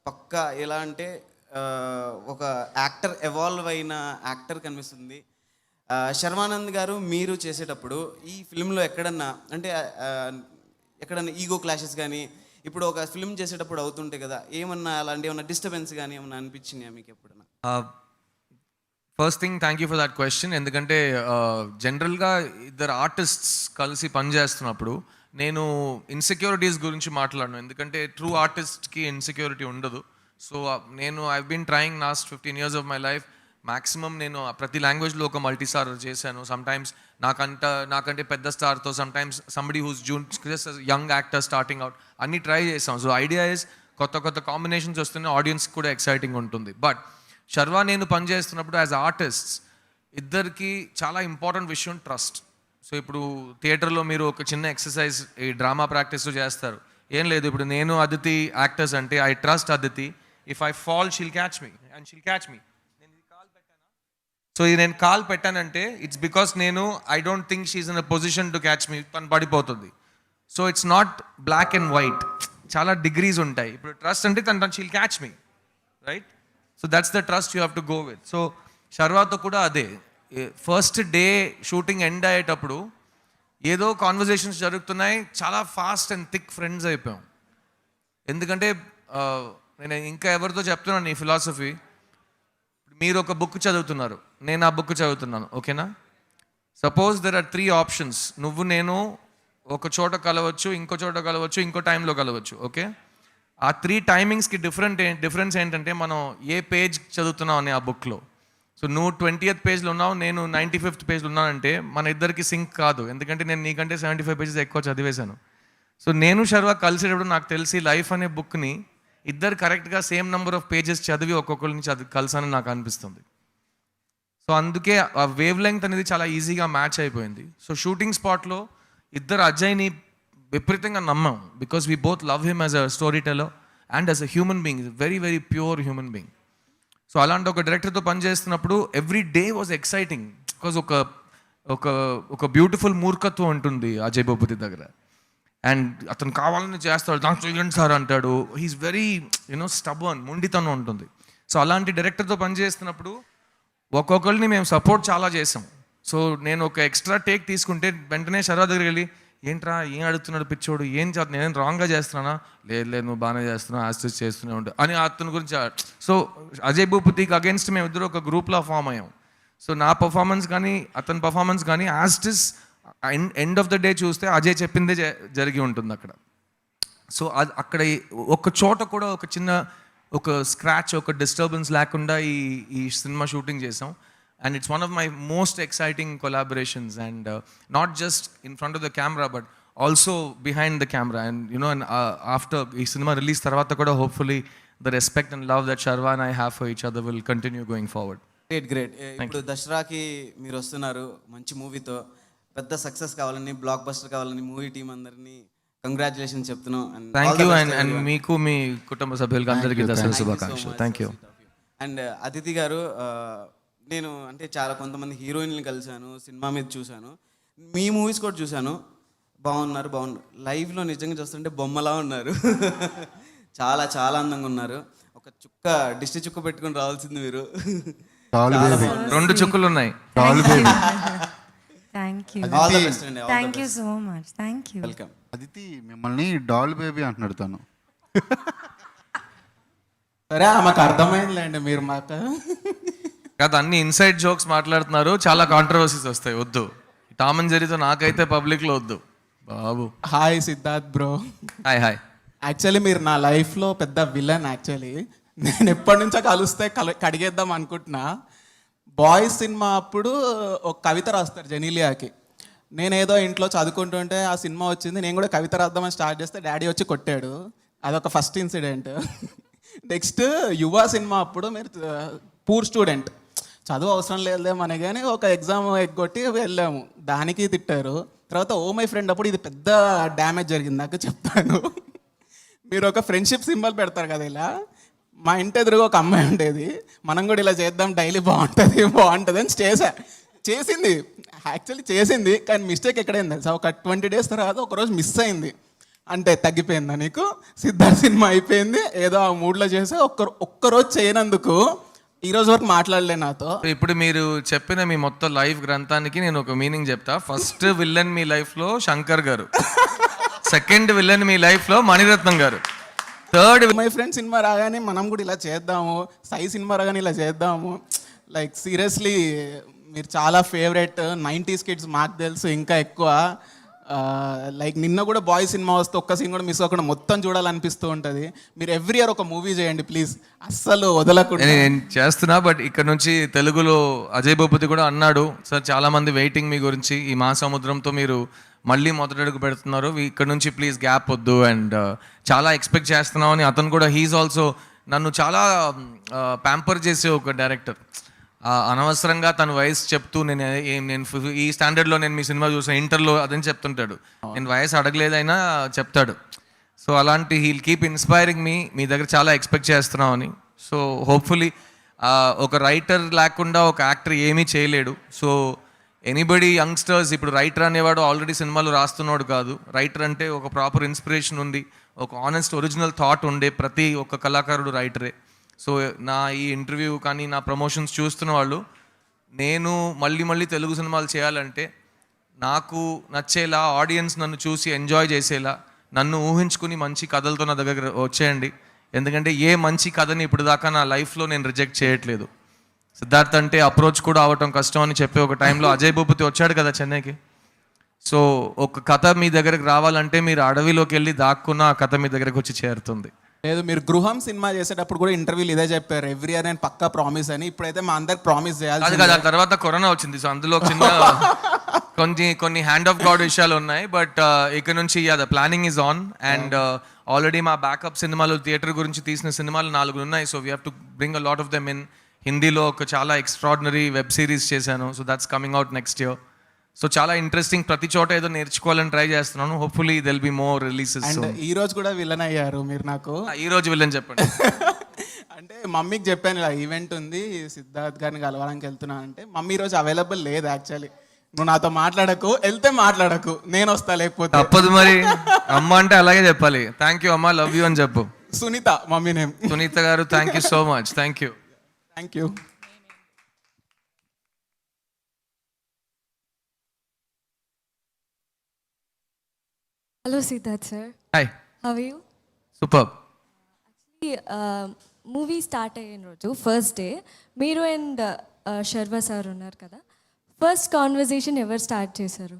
పక్కా ఎలా అంటే ఒక యాక్టర్ ఎవాల్వ్ అయిన యాక్టర్ కనిపిస్తుంది. శర్వానంద్ గారు మీరు చేసేటప్పుడు ఈ ఫిల్మ్లో ఎక్కడన్నా ఈగో క్లాషెస్ కానీ ఇప్పుడు ఒక ఫిల్మ్ చేసేటప్పుడు అవుతుంటాయి కదా, ఏమన్నా అలాంటి ఏమన్నా డిస్టర్బెన్స్ కానీ ఏమన్నా అనిపించినాయా మీకు ఎప్పుడన్నా? First thing, thank you for that question. ఎందుకంటే జనరల్గా ఇద్దరు ఆర్టిస్ట్స్ కలిసి పనిచేస్తున్నప్పుడు నేను ఇన్సెక్యూరిటీస్ గురించి మాట్లాడను. ఎందుకంటే ట్రూ ఆర్టిస్ట్కి ఇన్సెక్యూరిటీ ఉండదు. సో నేను I been trying last 15 years of my life. Maximum నేను ప్రతి లాంగ్వేజ్లో ఒక మల్టీ స్టార్ చేశాను. సమ్టైమ్స్ నాకంటే పెద్ద స్టార్తో, sometimes somebody who's young actor starting out, అన్నీ ట్రై చేసాం. సో ఐడియా ఇస్ కొత్త కాంబినేషన్స్ వస్తున్నాయి, ఆడియన్స్ కూడా ఎక్సైటింగ్ ఉంటుంది. బట్ శర్వా నేను పనిచేస్తున్నప్పుడు యాజ్ ఆర్టిస్ట్స్ ఇద్దరికి చాలా ఇంపార్టెంట్ విషయం ట్రస్ట్. సో ఇప్పుడు థియేటర్లో మీరు ఒక చిన్న ఎక్సర్సైజ్ ఈ డ్రామా ప్రాక్టీస్ చేస్తారు. ఏం లేదు, ఇప్పుడు నేను అదితి యాక్టర్స్ అంటే I trust Aditi. If I fall she'll catch me and she'll catch me. So ఇది నేను కాల్ పెట్టానంటే ఇట్స్ బికాస్ నేను I don't think she's in a position to catch me, తను పడిపోతుంది. So it's not black and white, చాలా degrees ఉంటాయి. ఇప్పుడు trust అంటే తను she'll catch me, right? So that's the trust you have to go with. So శర్వాతో కూడా అదే. ఫస్ట్ డే షూటింగ్ ఎండ్ అయ్యేటప్పుడు ఏదో కాన్వర్జేషన్స్ జరుగుతున్నాయి, చాలా ఫాస్ట్ అండ్ థిక్ ఫ్రెండ్స్ అయిపోయాం. ఎందుకంటే నేను ఇంకా ఎవరితో చెప్తున్నాను ఈ ఫిలాసఫీ. మీరు ఒక బుక్ చదువుతున్నారు, నేను ఆ బుక్ చదువుతున్నాను, ఓకేనా? Suppose there are 3 options. నువ్వు నేను ఒక చోట కలవచ్చు, ఇంకో చోట కలవచ్చు, ఇంకో టైంలో కలవచ్చు, ఓకే? ఆ 3 టైమింగ్స్కి డిఫరెన్స్ ఏంటంటే మనం ఏ పేజ్ చదువుతున్నాం అని ఆ బుక్లో. సో నువ్వు 20th పేజ్లో ఉన్నావు, నేను 95th పేజ్లో ఉన్నానంటే మన ఇద్దరికి సింక్ కాదు. ఎందుకంటే నేను నీకంటే 75 pages ఎక్కువ చదివేశాను. సో నేను శర్వా కలిసేటప్పుడు నాకు తెలిసి లైఫ్ అనే బుక్ని ఇద్దరు కరెక్ట్గా సేమ్ నెంబర్ ఆఫ్ పేజెస్ చదివి ఒక్కొక్కరి నుంచి కలిసానని నాకు అనిపిస్తుంది. సో అందుకే ఆ వేవ్ లెంగ్త్ అనేది చాలా ఈజీగా మ్యాచ్ అయిపోయింది. సో షూటింగ్ స్పాట్లో ఇద్దరు అజయ్ని విపరీతంగా నమ్మాం. Because we both love him as a story teller and as a human being, very very pure human being. So అలాంటి ఒక డైరెక్టర్తో పనిచేస్తున్నప్పుడు every day was exciting. Because ఒక బ్యూటిఫుల్ మూర్ఖత్వం ఉంటుంది అజయ్ భూపతి దగ్గర. అండ్ అతను కావాలని చేస్తాడు, దానికి చేయండి సార్ అంటాడు. హీఈస్ వెరీ స్టబర్న్, మొండితనం ఉంటుంది. సో అలాంటి డైరెక్టర్తో పనిచేస్తున్నప్పుడు ఒక్కొక్కరిని మేము సపోర్ట్ చాలా చేసాం. సో నేను ఒక ఎక్స్ట్రా టేక్ తీసుకుంటే వెంటనే శర్వా దగ్గరికి వెళ్ళి, ఏంట్రా ఏం అడుగుతున్నాడు పిచ్చోడు, ఏం చేస్తా, నేను రాంగ్గా చేస్తున్నానా? లేదు నువ్వు బాగానే చేస్తున్నావు, యాస్టిస్ చేస్తూనే ఉంటావు అని అతని గురించి. సో అజయ్ భూపతికి అగేన్స్ట్ మేము ఇద్దరు ఒక గ్రూప్లో ఫామ్ అయ్యాం. సో నా పర్ఫార్మెన్స్ కానీ అతని పర్ఫార్మెన్స్ కానీ యాస్టిస్ ఎండ్ ఆఫ్ ద డే చూస్తే అజయ్ చెప్పిందే జరిగి ఉంటుంది అక్కడ. సో అక్కడ ఒక చోట కూడా ఒక చిన్న ఒక స్క్రాచ్, ఒక డిస్టర్బెన్స్ లేకుండా ఈ సినిమా షూటింగ్ చేసాం. and it's one of my most exciting collaborations, and not just in front of the camera but also behind the camera. And and after ee cinema release tarvata kuda hopefully the respect and love that Sharva and I have for each other will continue going forward. Great. ఇప్పుడు దసరాకి మీరు వస్తున్నారు మంచి మూవీతో, పెద్ద success కావాలని, block buster కావాలని movie team అందరినీ కంగ్రాచులేషన్ చెప్తున్నాం. Thank you, and మీకు మీ కుటుంబ సభ్యులకు అందరికీ దసరా శుభాకాంక్షలు. Thank you. అండ్ అదితి గారు, నేను అంటే చాలా కొంతమంది హీరోయిన్లు కలిశాను, సినిమా మీద చూశాను, మీ మూవీస్ కూడా చూశాను. బాగున్నారు. లైవ్లో నిజంగా చూస్తుంటే బొమ్మలా ఉన్నారు. చాలా చాలా అందంగా ఉన్నారు. ఒక చుక్క దిష్టి చుక్క పెట్టుకుని రావాల్సింది మీరు. డాల్ బేబీ, 2 చుక్కలు ఉన్నాయి. Doll baby. Thank you. All the best అండి. Thank you so much. Thank you. Welcome. Aditi మిమ్మల్ని డాల్ బేబీ అంటున్నాడు తను. సరే ఆమెకు అర్థమైందిలేండి, మీరు మాకు కాదు, అన్ని ఇన్సైడ్ జోక్స్ మాట్లాడుతున్నారు, చాలా కాంట్రవర్సీస్ వస్తాయి. వద్దు, టామ్ అండ్ జెర్రీతో నాకైతే పబ్లిక్లో వద్దు బాబు. Hi Siddharth bro. Hi. Actually మీరు నా లైఫ్లో పెద్ద విలన్. యాక్చువల్లీ నేను ఎప్పటి నుంచో కలిస్తే కడిగేద్దాం అనుకుంటున్నా. బాయ్స్ సినిమా అప్పుడు ఒక కవిత రాస్తారు జెనీలియాకి. నేనేదో ఇంట్లో చదువుకుంటుంటే ఆ సినిమా వచ్చింది, నేను కూడా కవిత రాద్దామని స్టార్ట్ చేస్తే డాడీ వచ్చి కొట్టాడు. అదొక ఫస్ట్ ఇన్సిడెంట్. నెక్స్ట్ యువ సినిమా అప్పుడు మీరు పూర్ స్టూడెంట్, చదువు అవసరం లేదులే మన, కానీ ఒక ఎగ్జామ్ ఎగ్గొట్టి వెళ్ళాము, దానికి తిట్టారు. తర్వాత ఓ మై ఫ్రెండ్ అప్పుడు ఇది పెద్ద డ్యామేజ్ జరిగింది నాకు, చెప్తాను. మీరు ఒక ఫ్రెండ్షిప్ సింబల్ పెడతారు కదా ఇలా, మా ఇంటి ఎదురుగా ఒక అమ్మాయి ఉండేది, మనం కూడా ఇలా చేద్దాం డైలీ బాగుంటుంది అని చేసింది. యాక్చువల్లీ చేసింది, కానీ మిస్టేక్ ఎక్కడైంది తెలుసా, ఒక 20 days తర్వాత ఒకరోజు మిస్ అయింది. అంటే తగ్గిపోయిందా నీకు? సిద్ధార్థ్ సినిమా అయిపోయింది, ఏదో ఆ మూడ్లో చేసి ఒక్కరోజు చేయనందుకు ఈరోజు వరకు మాట్లాడలే నాతో. ఇప్పుడు మీరు చెప్పిన మీ మొత్తం లైఫ్ గ్రంథానికి నేను ఒక మీనింగ్ చెప్తా. ఫస్ట్ విల్లన్ మీ లైఫ్లో శంకర్ గారు, సెకండ్ విల్లన్ మీ లైఫ్లో మణిరత్నం గారు, థర్డ్ మై ఫ్రెండ్ సినిమా రాగానే మనం కూడా ఇలా చేద్దాము, సై సినిమా రాగానే ఇలా చేద్దాము. లైక్ సీరియస్లీ మీరు చాలా ఫేవరెట్ 90s కిడ్స్ మాకు తెలుసు, ఇంకా ఎక్కువ. లైక్ నిన్న కూడా బాయ్ సినిమా వస్తే ఒక్క సీన్ కూడా మిస్ అవ్వకుండా మొత్తం చూడాలనిపిస్తూ ఉంటుంది. మీరు ఎవ్రీ ఇయర్ ఒక మూవీ చేయండి ప్లీజ్, అస్సలు వదలకుండా. నేను చేస్తున్నా, బట్ ఇక్కడ నుంచి తెలుగులో అజయ్ భూపతి కూడా అన్నాడు, సార్ చాలా మంది వెయిటింగ్ మీ గురించి, ఈ మహాసముద్రంతో మీరు మళ్ళీ మొదటడుగు పెడుతున్నారు, ఇక్కడ నుంచి ప్లీజ్ గ్యాప్ వద్దు, అండ్ చాలా ఎక్స్పెక్ట్ చేస్తున్నాం అని అతను కూడా. హీఈస్ ఆల్సో నన్ను చాలా ప్యాంపర్ చేసే ఒక డైరెక్టర్. అనవసరంగా తన వయసు చెప్తూ నేను ఈ స్టాండర్డ్లో నేను మీ సినిమా చూసాను, ఇంటర్లో అదని చెప్తుంటాడు. నేను వయసు అడగలేదైనా చెప్తాడు. సో అలాంటి హీల్ కీప్ ఇన్స్పైరింగ్ మీ దగ్గర చాలా ఎక్స్పెక్ట్ చేస్తున్నాం అని. సో హోప్ఫుల్లీ ఒక రైటర్ లేకుండా ఒక యాక్టర్ ఏమీ చేయలేడు. సో ఎనీబడి యంగ్స్టర్స్, ఇప్పుడు రైటర్ అనేవాడు ఆల్రెడీ సినిమాలు రాస్తున్నాడు కాదు. రైటర్ అంటే ఒక ప్రాపర్ ఇన్స్పిరేషన్ ఉంది, ఒక ఆనెస్ట్ ఒరిజినల్ థాట్ ఉండే ప్రతి ఒక్క కళాకారుడు రైటరే. సో నా ఈ ఇంటర్వ్యూ కానీ నా ప్రమోషన్స్ చూస్తున్న వాళ్ళు, నేను మళ్ళీ తెలుగు సినిమాలు చేయాలంటే నాకు నచ్చేలా, ఆడియన్స్ నన్ను చూసి ఎంజాయ్ చేసేలా, నన్ను ఊహించుకుని మంచి కథలతో నా దగ్గర వచ్చేయండి. ఎందుకంటే ఏ మంచి కథని ఇప్పుడు దాకా నా లైఫ్లో నేను రిజెక్ట్ చేయట్లేదు. సిద్ధార్థ్ అంటే అప్రోచ్ కూడా అవటం కష్టం అని చెప్పి ఒక టైంలో అజయ్ భూపతి వచ్చాడు కదా చెన్నైకి. సో ఒక కథ మీ దగ్గరకు రావాలంటే మీరు అడవిలోకి వెళ్ళి దాక్కున్న ఆ కథ మీ దగ్గరకు వచ్చి చేరుతుంది. లేదు, మీరు గృహం సినిమా చేసేటప్పుడు కూడా ఇంటర్వ్యూలు ఇదే చెప్పారు, ఎవ్రీ ఇయర్ నేను పక్కా ప్రామిస్ అని. ఇప్పుడైతే మా అందరికి ప్రామిస్ చేయాలి. అది కదా, తర్వాత కరోనా వచ్చింది. సో అందులో చిన్న కొన్ని హ్యాండ్ ఆఫ్ గాడ్ విషయాలు ఉన్నాయి. బట్ ఇక్కడ నుంచి the planning is on. And already మా బ్యాకప్ సినిమాలు, థియేటర్ గురించి తీసిన సినిమాలు 4 ఉన్నాయి. So we have to bring a lot of them in. హిందీలో ఒక చాలా ఎక్స్ట్రాడినరీ వెబ్ సిరీస్ చేశాను. So that's coming out next year. So చాలా ఇంట్రెస్టింగ్, ప్రతి చోట ఏదో నేర్చుకోవాలని ట్రై చేస్తున్నాను. Hopefully there'll be more releases. And ఈ రోజు కూడా విలన్ అయ్యారు మీరు నాకు. ఈ రోజు విలన్ చెప్పండి. అంటే మమ్మీకి చెప్పాను ఇలా ఈవెంట్ ఉంది, సిద్ధార్థ్ గారిని కలవడానికి వెళ్తున్నాను అంటే, మమ్మీ ఈరోజు అవైలబుల్ లేదు యాక్చువల్లీ. నువ్వు నాతో మాట్లాడకు, వెళ్తే మాట్లాడకు, నేను వస్తా, లేకపోతే తప్పదు మరి. అమ్మ అంటే అలాగే చెప్పాలి. థ్యాంక్ యూ అమ్మ, లవ్ యూ అని చెప్పు. Sunitha mummy name. సునీత గారు, thank you so much. Thank you. Thank you. Hello, Siddharth sir. Hi. How are you? Super. Movie start అయిన రోజు ఫస్ట్ డే మీరు అండ్ శర్వ సార్ ఉన్నారు కదా, ఫస్ట్ కాన్వర్జేషన్ ఎవరు స్టార్ట్ చేశారు?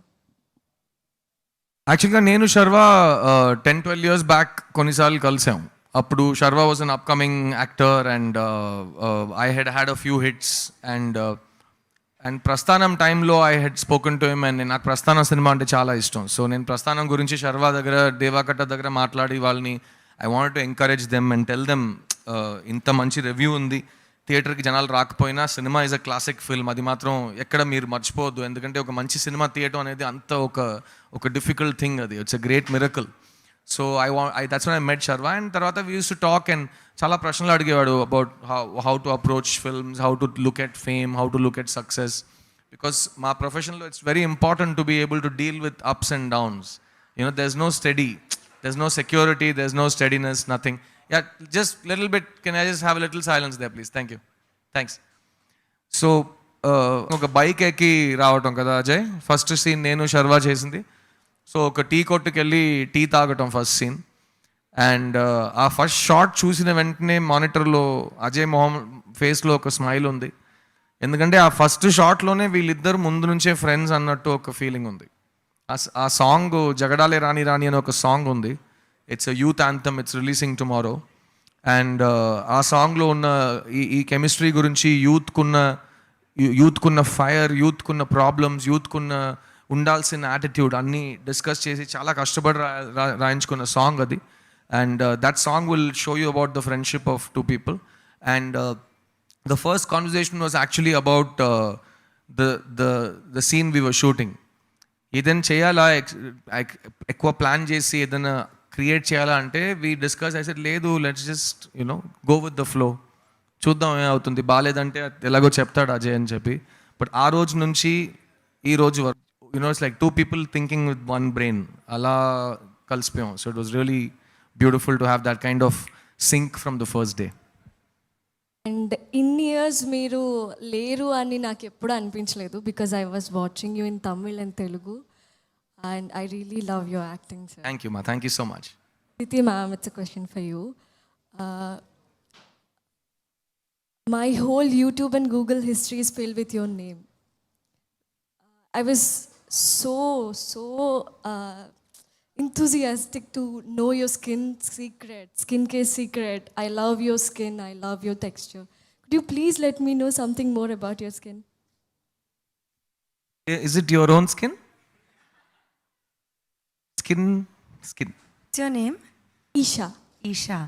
యాక్చువల్గా నేను శర్వ 10-12 years బ్యాక్ కొన్నిసార్లు కలిసాం. అప్పుడు Sharwa was an upcoming actor and I had a few hits. And and Prasthanam టైంలో I had spoken to him and నాకు ప్రస్థానం సినిమా అంటే చాలా ఇష్టం. సో నేను ప్రస్థానం గురించి శర్వా దగ్గర, దేవాకట్ట దగ్గర మాట్లాడి వాళ్ళని I want to encourage them and tell them ఇంత మంచి రివ్యూ ఉంది, థియేటర్కి జనాలు రాకపోయినా cinema is a classic film, అది మాత్రం ఎక్కడ మీరు మర్చిపోవద్దు. ఎందుకంటే ఒక మంచి సినిమా తీయటం అనేది అంత ఒక డిఫికల్ట్ థింగ్, అది it's a great miracle. So that's one I met Sharwa. And తర్వాత we use to talk and చాలా ప్రశ్నలు అడిగేవాడు about how to approach films, how to look at fame, how to look at success. Because మా ప్రొఫెషన్లో it's very important to be able to deal with ups and downs. You know there's no steady, there's no security, there's no steadiness, nothing. Yeah, just little bit, can I just have a little silence there please? Thank you. Thanks. So ఒక bike ఎక్కి రావటం కదా Ajay, first scene నేను శర్వా చేసింది. So ఒక tea కొట్టుకు వెళ్ళి tea తాగటం ఫస్ట్ సీన్. అండ్ ఆ ఫస్ట్ షాట్ చూసిన వెంటనే మానిటర్లో అజయ్ మొహం ఫేస్లో ఒక స్మైల్ ఉంది. ఎందుకంటే ఆ ఫస్ట్ షాట్లోనే వీళ్ళిద్దరు ముందు నుంచే ఫ్రెండ్స్ అన్నట్టు ఒక ఫీలింగ్ ఉంది. ఆ సాంగ్ జగడాలే రాణి రాణి అనే ఒక సాంగ్ ఉంది. It's a youth anthem, it's releasing tomorrow. And ఆ సాంగ్లో ఉన్న ఈ కెమిస్ట్రీ గురించి, యూత్కున్న ఫైర్, యూత్కున్న ప్రాబ్లమ్స్, యూత్కున్న ఉండాల్సిన యాటిట్యూడ్ అన్నీ డిస్కస్ చేసి చాలా కష్టపడి రాయించుకున్న సాంగ్ అది. And that song will show you about the friendship of two people. And the first conversation was actually about the scene we were shooting. ఏదైనా చేయాలా, ఎక్కువ ప్లాన్ చేసి ఏదైనా క్రియేట్ చేయాలా అంటే వీ డిస్కస్ అయితే లేదు, let's just you know go with the flow, చూద్దాం ఏమవుతుంది, బాగాలేదంటే ఎలాగో చెప్తాడు అజయ్ అని చెప్పి. బట్ ఆ రోజు నుంచి ఈ రోజు వరకు you know it's like two people thinking with one brain, అలా కలిసిపోయాం. So it was really beautiful to have that kind of sync from the first day. And ఇన్ని ఇయర్స్ మీరు లేరు అని నాకు ఎప్పుడు అనిపించలేదు, because I was watching you in Tamil and Telugu, and I really love your acting sir. Thank you ma, thank you so much. Aditi ma'am, it's a question for you. My whole YouTube and Google history is filled with your name. I was so enthusiastic to know your skincare secret. I love your skin, I love your texture. Could you please let me know something more about your skin? Is it your own skin? Skin. What's your name? Isha. Isha.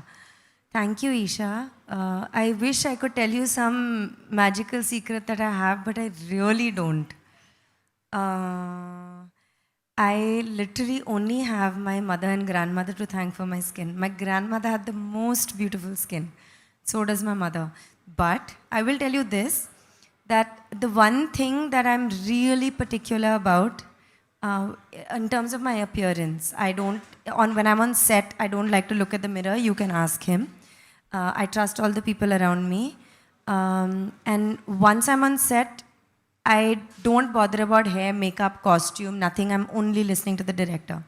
Thank you, Isha. I wish I could tell you some magical secret that I have, but I really don't. I literally only have my mother and grandmother to thank for my skin. My grandmother had the most beautiful skin. So does my mother. But I will tell you this, that the one thing that I'm really particular about in terms of my appearance, when I'm on set, I don't like to look at the mirror. You can ask him. I trust all the people around me. And once I'm on set, I don't bother about hair, makeup, costume, nothing. I'm only listening to the director.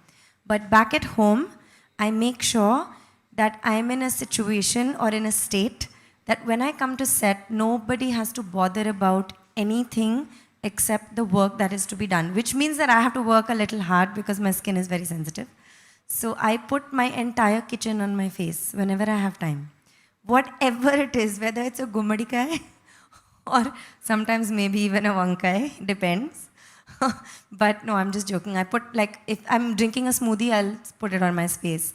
But back at home, I make sure that I'm in a situation or in a state that when I come to set, nobody has to bother about anything except the work that is to be done, which means that I have to work a little hard because my skin is very sensitive. So I put my entire kitchen on my face whenever I have time. Whatever it is, whether it's a gumadikai or sometimes maybe even a vankai, depends. But no, I'm just joking. I put, like, if I'm drinking a smoothie, I'll put it on my face.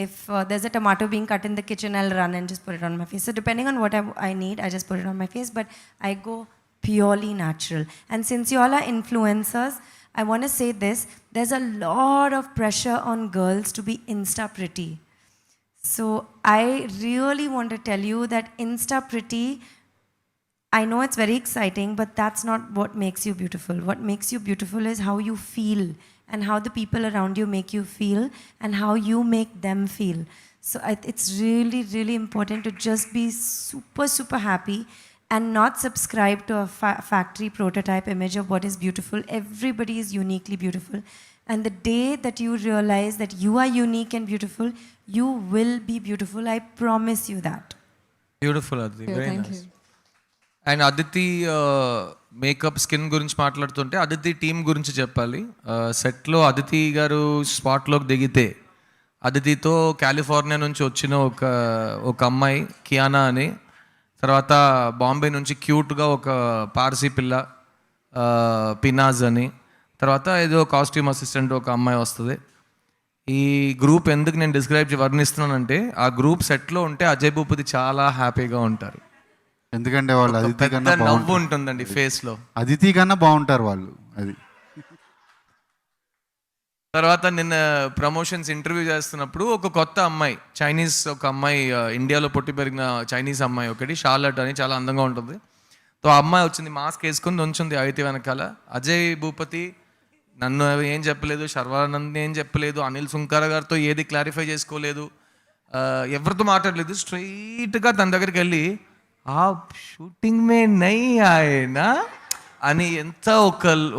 If there's a tomato being cut in the kitchen, I'll run and just put it on my face. So depending on what I need, I just put it on my face. But I go purely natural. And since you all are influencers, I want to say this, there's a lot of pressure on girls to be Insta pretty. So I really want to tell you that Insta pretty, I know it's very exciting, but that's not what makes you beautiful. What makes you beautiful is how you feel and how the people around you make you feel and how you make them feel. So it's really, really important to just be super happy and not subscribe to a factory prototype image of what is beautiful. Everybody is uniquely beautiful. And the day that you realize that you are unique and beautiful, you will be beautiful. I promise you that. Beautiful, Aditi. Very Thank nice. you. And Aditi makeup skin గురించి మాట్లాడుతుంటే Aditi team గురించి చెప్పాలి. సెట్లో అదితి గారు స్పాట్లోకి దిగితే అదితితో California నుంచి వచ్చిన ఒక అమ్మాయి కియానా అని, తర్వాత బాంబే నుంచి క్యూట్గా ఒక పార్సీ పిల్ల, పినాజ్ అని, తర్వాత ఏదో కాస్ట్యూమ్ అసిస్టెంట్ ఒక అమ్మాయి వస్తుంది. ఈ గ్రూప్ ఎందుకు నేను వర్ణిస్తున్నానంటే, ఆ గ్రూప్ సెట్లో ఉంటే అజయ్ భూపతి చాలా హ్యాపీగా ఉంటారు. ఎందుకంటే వాళ్ళు అదితి పెద్ద కన్నా నవ్వు బాగుంటారు. ఉంటుందండి ఫేస్లో. అదితి కన్నా బాగుంటారు వాళ్ళు. అది తర్వాత నిన్న ప్రమోషన్స్ ఇంటర్వ్యూ చేస్తున్నప్పుడు ఒక కొత్త అమ్మాయి, చైనీస్ ఒక అమ్మాయి, ఇండియాలో పుట్టి పెరిగిన చైనీస్ అమ్మాయి ఒకటి, షార్లట్ అని, చాలా అందంగా ఉంటుంది. సో ఆ అమ్మాయి వచ్చింది, మాస్క్ వేసుకుని ఉంచుంది అయితే వెనకాల. అజయ్ భూపతి నన్ను ఏం చెప్పలేదు, శర్వానంద్ ఏం చెప్పలేదు, అనిల్ సుంకర గారితో ఏది క్లారిఫై చేసుకోలేదు, ఎవరితో మాట్లాడలేదు. స్ట్రైట్గా తన దగ్గరికి వెళ్ళి ఆ షూటింగ్ మే నై ఆయనా అని ఎంత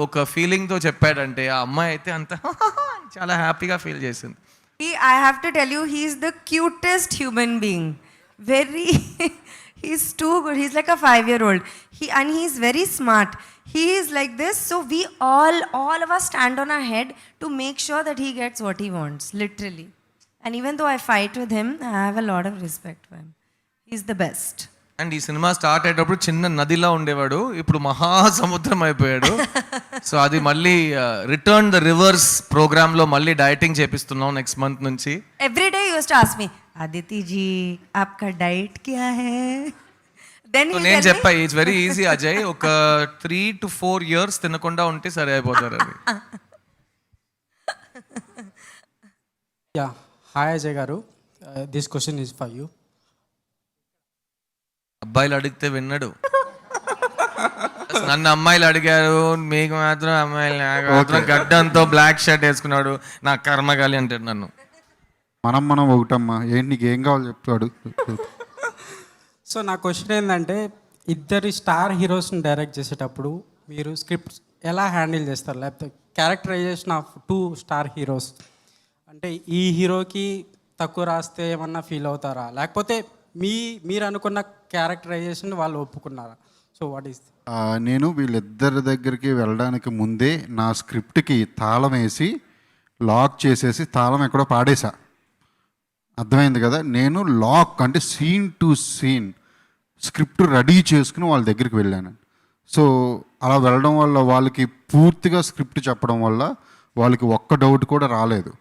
ఒక ఫీలింగ్తో చెప్పాడంటే, ఆ అమ్మాయి అయితే అంత చాలా హ్యాపీగా ఫీల్ చేసింది. I have to tell you, he's the cutest human being. Very, he's too good. He's like a 5-year-old. And he's very smart. He is like this, so we all of us stand on our head to make sure that he gets what he wants, literally. And even though I fight with him, I have a lot of respect for him. He's the best. And ఈ cinema start అయ్యేటప్పుడు చిన్న నదిలా ఉండేవాడు, ఇప్పుడు మహాసముద్రం అయిపోయాడు. So అది మళ్ళీ return the reverse ప్రోగ్రామ్లో మళ్ళీ డైటింగ్ చేపిస్తున్నాం నెక్స్ట్ మంత్ నుంచి. Every day he used to ask me, Aditi ji, aapka diet kya hai? Then so he నేను tell చెప్పా, me, it's very easy Ajay, ఒక 3 to 4 years తినకుండా ఉంటే సరే అయిపోతారు అది. Yeah. Hi Ajay Garu. This question is for you. అబ్బాయిలు అడిగితే విన్నాడు. నన్ను అమ్మాయిలు అడిగారు, మీకు మాత్రం అమ్మాయిలు, నాకు మాత్రం గడ్డంతో బ్లాక్ షర్ట్ వేసుకున్నాడు, నా కర్మగాలి అంటాడు నన్ను. మనం ఒకటమ్మా, ఏంటి నీకు ఏం కావాలో చెప్తాడు. సో నా క్వశ్చన్ ఏంటంటే, ఇద్దరి స్టార్ హీరోస్ని డైరెక్ట్ చేసేటప్పుడు మీరు స్క్రిప్ట్ ఎలా హ్యాండిల్ చేస్తారు? లేకపోతే క్యారెక్టరైజేషన్ ఆఫ్ 2 స్టార్ హీరోస్ అంటే ఈ హీరోకి తక్కువ రాస్తే ఏమన్నా ఫీల్ అవుతారా? లేకపోతే మీరు అనుకున్న క్యారెక్టరైజేషన్ వాళ్ళు ఒప్పుకున్నారా? So what is? నేను వీళ్ళిద్దరి దగ్గరికి వెళ్ళడానికి ముందే నా స్క్రిప్ట్కి తాళం వేసి లాక్ చేసేసి తాళం ఎక్కడో పాడేశా. అర్థమైంది కదా? నేను లాక్ అంటే scene to scene script ready చేసుకుని వాళ్ళ దగ్గరికి వెళ్ళాను. సో అలా వెళ్ళడం వల్ల వాళ్ళకి పూర్తిగా స్క్రిప్ట్ చెప్పడం వల్ల వాళ్ళకి ఒక్క డౌట్ కూడా రాలేదు.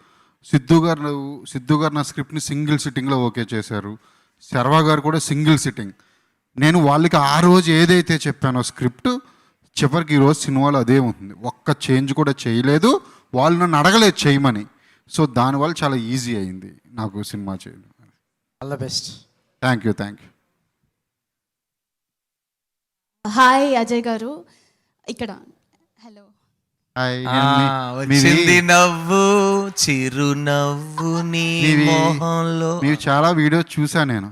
సిద్ధు గారు నా స్క్రిప్ట్ని సింగిల్ సిట్టింగ్లో ఓకే చేశారు. శర్వా గారు కూడా సింగిల్ సిట్టింగ్. నేను వాళ్ళకి ఆ రోజు ఏదైతే చెప్పానో స్క్రిప్ట్, చివరికి ఈరోజు సినిమాలో అదే ఉంటుంది. ఒక్క చేంజ్ కూడా చేయలేదు, వాళ్ళు నన్ను అడగలేదు చేయమని. సో దానివల్ల చాలా ఈజీ అయింది నాకు సినిమా చేయడం. All the best. Thank you. Hi Ajay గారు, ఇక్కడ హలో. వచ్చింది నవ్వు, చిరునవ్వు నీ మొహంలో. మీరు చాలా వీడియోస్ చూసాను నేను,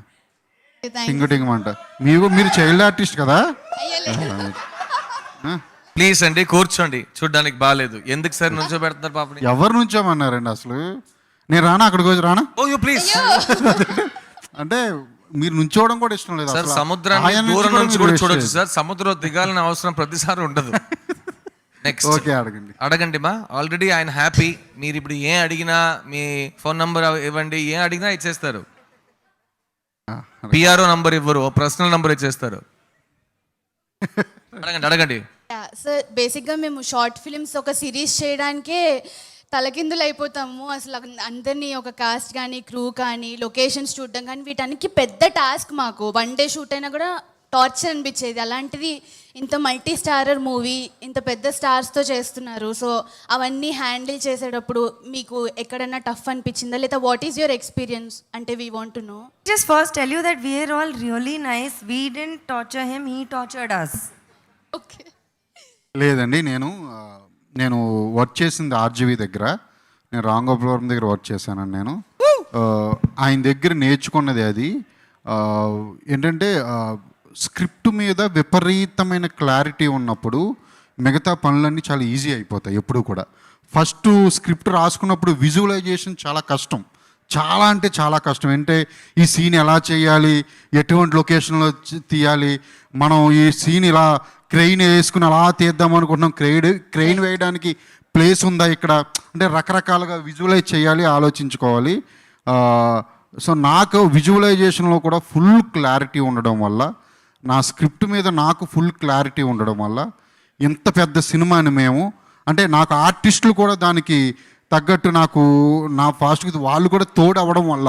టింగుటింగమంట. మీరు చైల్డ్ ఆర్టిస్ట్ కదా? ప్లీజ్ అండి కూర్చోండి, చూడ్డానికి బాగాలేదు. ఎందుకు సార్ నుంచో పెడుతున్నారు పాపని? ఎవరు నుంచోమన్నారండి అసలు? నేను రానా అక్కడికి వచ్చి రానా? ఓ ప్లీజ్. అంటే మీరు నుంచోవడం కూడా ఇష్టం లేదు సార్, అసలు. సముద్రాన్ని ఆయన దూరం నుంచి మీరు కూడా waste చూడొచ్చు చేయొచ్చు. సార్. సముద్రం దిగాలని అవసరం ప్రతిసారి ఉండదు. నెక్స్ట్ ఓకే, అడగండి మా. ఆల్రెడీ ఆయన హ్యాపీ. మీరు ఇప్పుడు ఏం అడిగినా, మీ ఫోన్ నంబర్ ఇవ్వండి, ఏం అడిగినా ఇచ్చేస్తారు. పిఆర్ఓ నంబర్ ఇవ్వరు, పర్సనల్ నంబర్ ఇచ్చేస్తారు. అడగండి. సార్, బేసిక్గా మేము షార్ట్ ఫిల్మ్స్ ఒక సిరీస్ చేయడానికే తలకిందులు అయిపోతాము. అసలు అందరినీ ఒక కాస్ట్ కానీ, క్రూ కానీ, లొకేషన్స్ చూడడం కానీ, వీటన్నికి పెద్ద టాస్క్ మాకు. 1 day షూట్ అయినా కూడా టార్చర్ అనిపించేది. అలాంటిది ఇంత మల్టీ స్టారర్ మూవీ, ఇంత పెద్ద స్టార్స్తో చేస్తున్నారు. సో అవన్నీ హ్యాండిల్ చేసేటప్పుడు మీకు ఎక్కడైనా టఫ్ అనిపించిందా, లేదా వాట్ ఈస్ యువర్ ఎక్స్పీరియన్స్ అంటే we want to no. just first tell you that we are all really nice. We didn't torture him, he tortured us. Okay. లేదండి, నేను వర్క్ చేసింది ఆర్జీవి దగ్గర. నేను రాంగోపురం దగ్గర వర్క్ చేశానండి. నేను ఆయన దగ్గర నేర్చుకున్నది అది ఏంటంటే, స్క్రిప్ట్ మీద విపరీతమైన క్లారిటీ ఉన్నప్పుడు మిగతా పనులన్నీ చాలా ఈజీ అయిపోతాయి. ఎప్పుడు కూడా ఫస్ట్ స్క్రిప్ట్ రాసుకున్నప్పుడు విజువలైజేషన్ చాలా కష్టం, చాలా అంటే చాలా కష్టం. అంటే ఈ సీన్ ఎలా చేయాలి, ఎటువంటి లొకేషన్లో తీయాలి, మనం ఈ సీన్ ఇలా క్రెయిన్ వేసుకుని అలా తీద్దాం అనుకుంటున్నాం, క్రెయిన్ వేయడానికి ప్లేస్ ఉందా ఇక్కడ, అంటే రకరకాలుగా విజువలైజ్ చేయాలి, ఆలోచించుకోవాలి. సో నాకు విజువలైజేషన్లో కూడా ఫుల్ క్లారిటీ ఉండడం వల్ల, నా స్క్రిప్ట్ మీద నాకు ఫుల్ క్లారిటీ ఉండడం వల్ల ఇంత పెద్ద సినిమాని మేము అంటే నాకు ఆర్టిస్టులు కూడా దానికి తగ్గట్టు నాకు నా ఫాస్ట్గా వాళ్ళు కూడా తోడు అవ్వడం వల్ల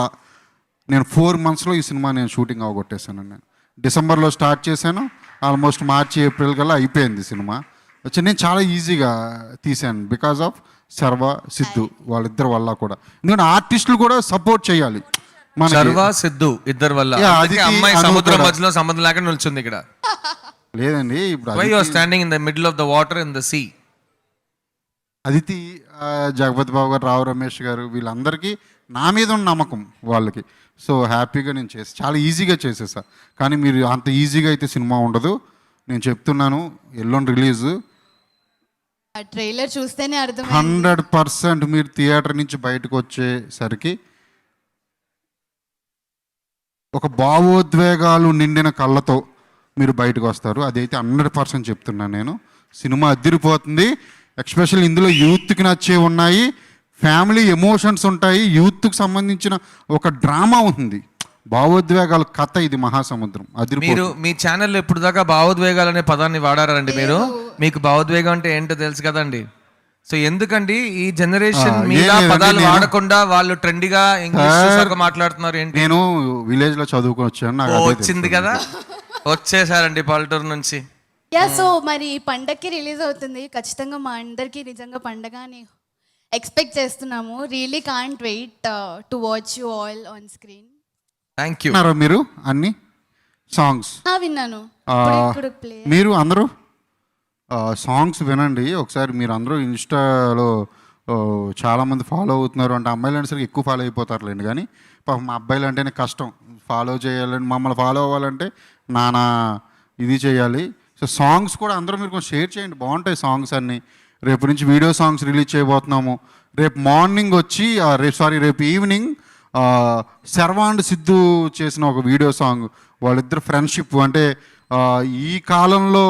నేను 4 monthsలో ఈ సినిమా నేను షూటింగ్ అవగొట్టేశాను. నేను డిసెంబర్లో స్టార్ట్ చేశాను, ఆల్మోస్ట్ మార్చి ఏప్రిల్ కల్లా అయిపోయింది సినిమా. వచ్చి నేను చాలా ఈజీగా తీశాను బికాజ్ ఆఫ్ శర్వ సిద్ధు వాళ్ళిద్దరి వల్ల కూడా. ఎందుకంటే ఆర్టిస్టులు కూడా సపోర్ట్ చేయాలి మనకి. శర్వ సిద్ధు ఇద్దరు వల్ల. Yeah, అందుకే అదితి, అమ్మాయి అను సముద్రం కూడా. మధ్యలో సంబంధం లేక నిల్చుంది ఇక్కడ. లేదండి ఇప్పుడు why you are standing in the middle of the water in the sea. Aditi, Jagapathi Babu garu, Rao Ramesh గారు వీళ్ళందరికీ నా మీద ఉన్న నమ్మకం వాళ్ళకి. సో హ్యాపీగా నేను చాలా ఈజీగా చేసేసా. కానీ మీరు అంత ఈజీగా అయితే సినిమా ఉండదు, నేను చెప్తున్నాను. ఎల్లుండి రిలీజ్ ఆ ట్రైలర్ చూస్తేనే అర్థం 100% మీరు థియేటర్ నుంచి బయటకు వచ్చేసరికి ఒక భావోద్వేగాలు నిండిన కళ్ళతో మీరు బయటకు వస్తారు. అదైతే 100% చెప్తున్నాను నేను. సినిమా అద్దిరిపోతుంది. ఎస్పెషల్ ఇందులో యూత్కి నచ్చే ఉన్నాయి, ఫ్యామిలీ ఎమోషన్స్ ఉంటాయి, యూత్కి సంబంధించిన ఒక డ్రామా ఉంది, భావోద్వేగాల కథ ఇది మహాసముద్రం. మీరు అదిరిపోతుంది. మీ ఛానల్లో ఇప్పుడు దాకా భావోద్వేగాలు అనే పదాన్ని వాడారండి మీరు. మీకు భావోద్వేగం అంటే ఏంటో తెలుసు కదండి. సో ఎందుకండి ఈ జనరేషన్ మీద లేదండి, పదాలు వాడకుండా వాళ్ళు ట్రెండీగా ఇంగ్లీష్ మాట్లాడుతున్నారు ఏంటి? నేను విలేజ్లో చదువుకొని వచ్చాను, నాకు అదే వచ్చింది తెలుసు. కదా, వచ్చేసారండి పల్లెటూరు నుంచి. యా. సో మరి పండగకి రిలీజ్ అవుతుంది ఖచ్చితంగా. మా అందరికీ నిజంగా పండగ అని ఎక్స్పెక్ట్ చేస్తున్నాము. Really can't wait to watch you all on screen. Thank you. విన్నారా మీరు అన్ని సాంగ్స్? విన్నాను. ప్లే మీరు అందరూ సాంగ్స్ వినండి ఒకసారి. మీరు అందరూ ఇన్స్టాలో చాలామంది ఫాలో అవుతున్నారు అంటే అమ్మాయిలు అంటే సరికి ఎక్కువ ఫాలో అయిపోతారులేండి. కానీ పాపం మా అబ్బాయిలు అంటేనే కష్టం ఫాలో చేయాలని. మమ్మల్ని ఫాలో అవ్వాలంటే నానా ఇది చేయాలి. సో సాంగ్స్ కూడా అందరూ మీరు కొంచెం షేర్ చేయండి, బాగుంటాయి సాంగ్స్ అన్నీ. రేపు నుంచి వీడియో సాంగ్స్ రిలీజ్ చేయబోతున్నాము. రేపు మార్నింగ్ వచ్చి రేపు ఈవినింగ్ శర్వ అండ్ సిద్ధు చేసిన ఒక వీడియో సాంగ్, వాళ్ళిద్దరు ఫ్రెండ్షిప్ అంటే ఈ కాలంలో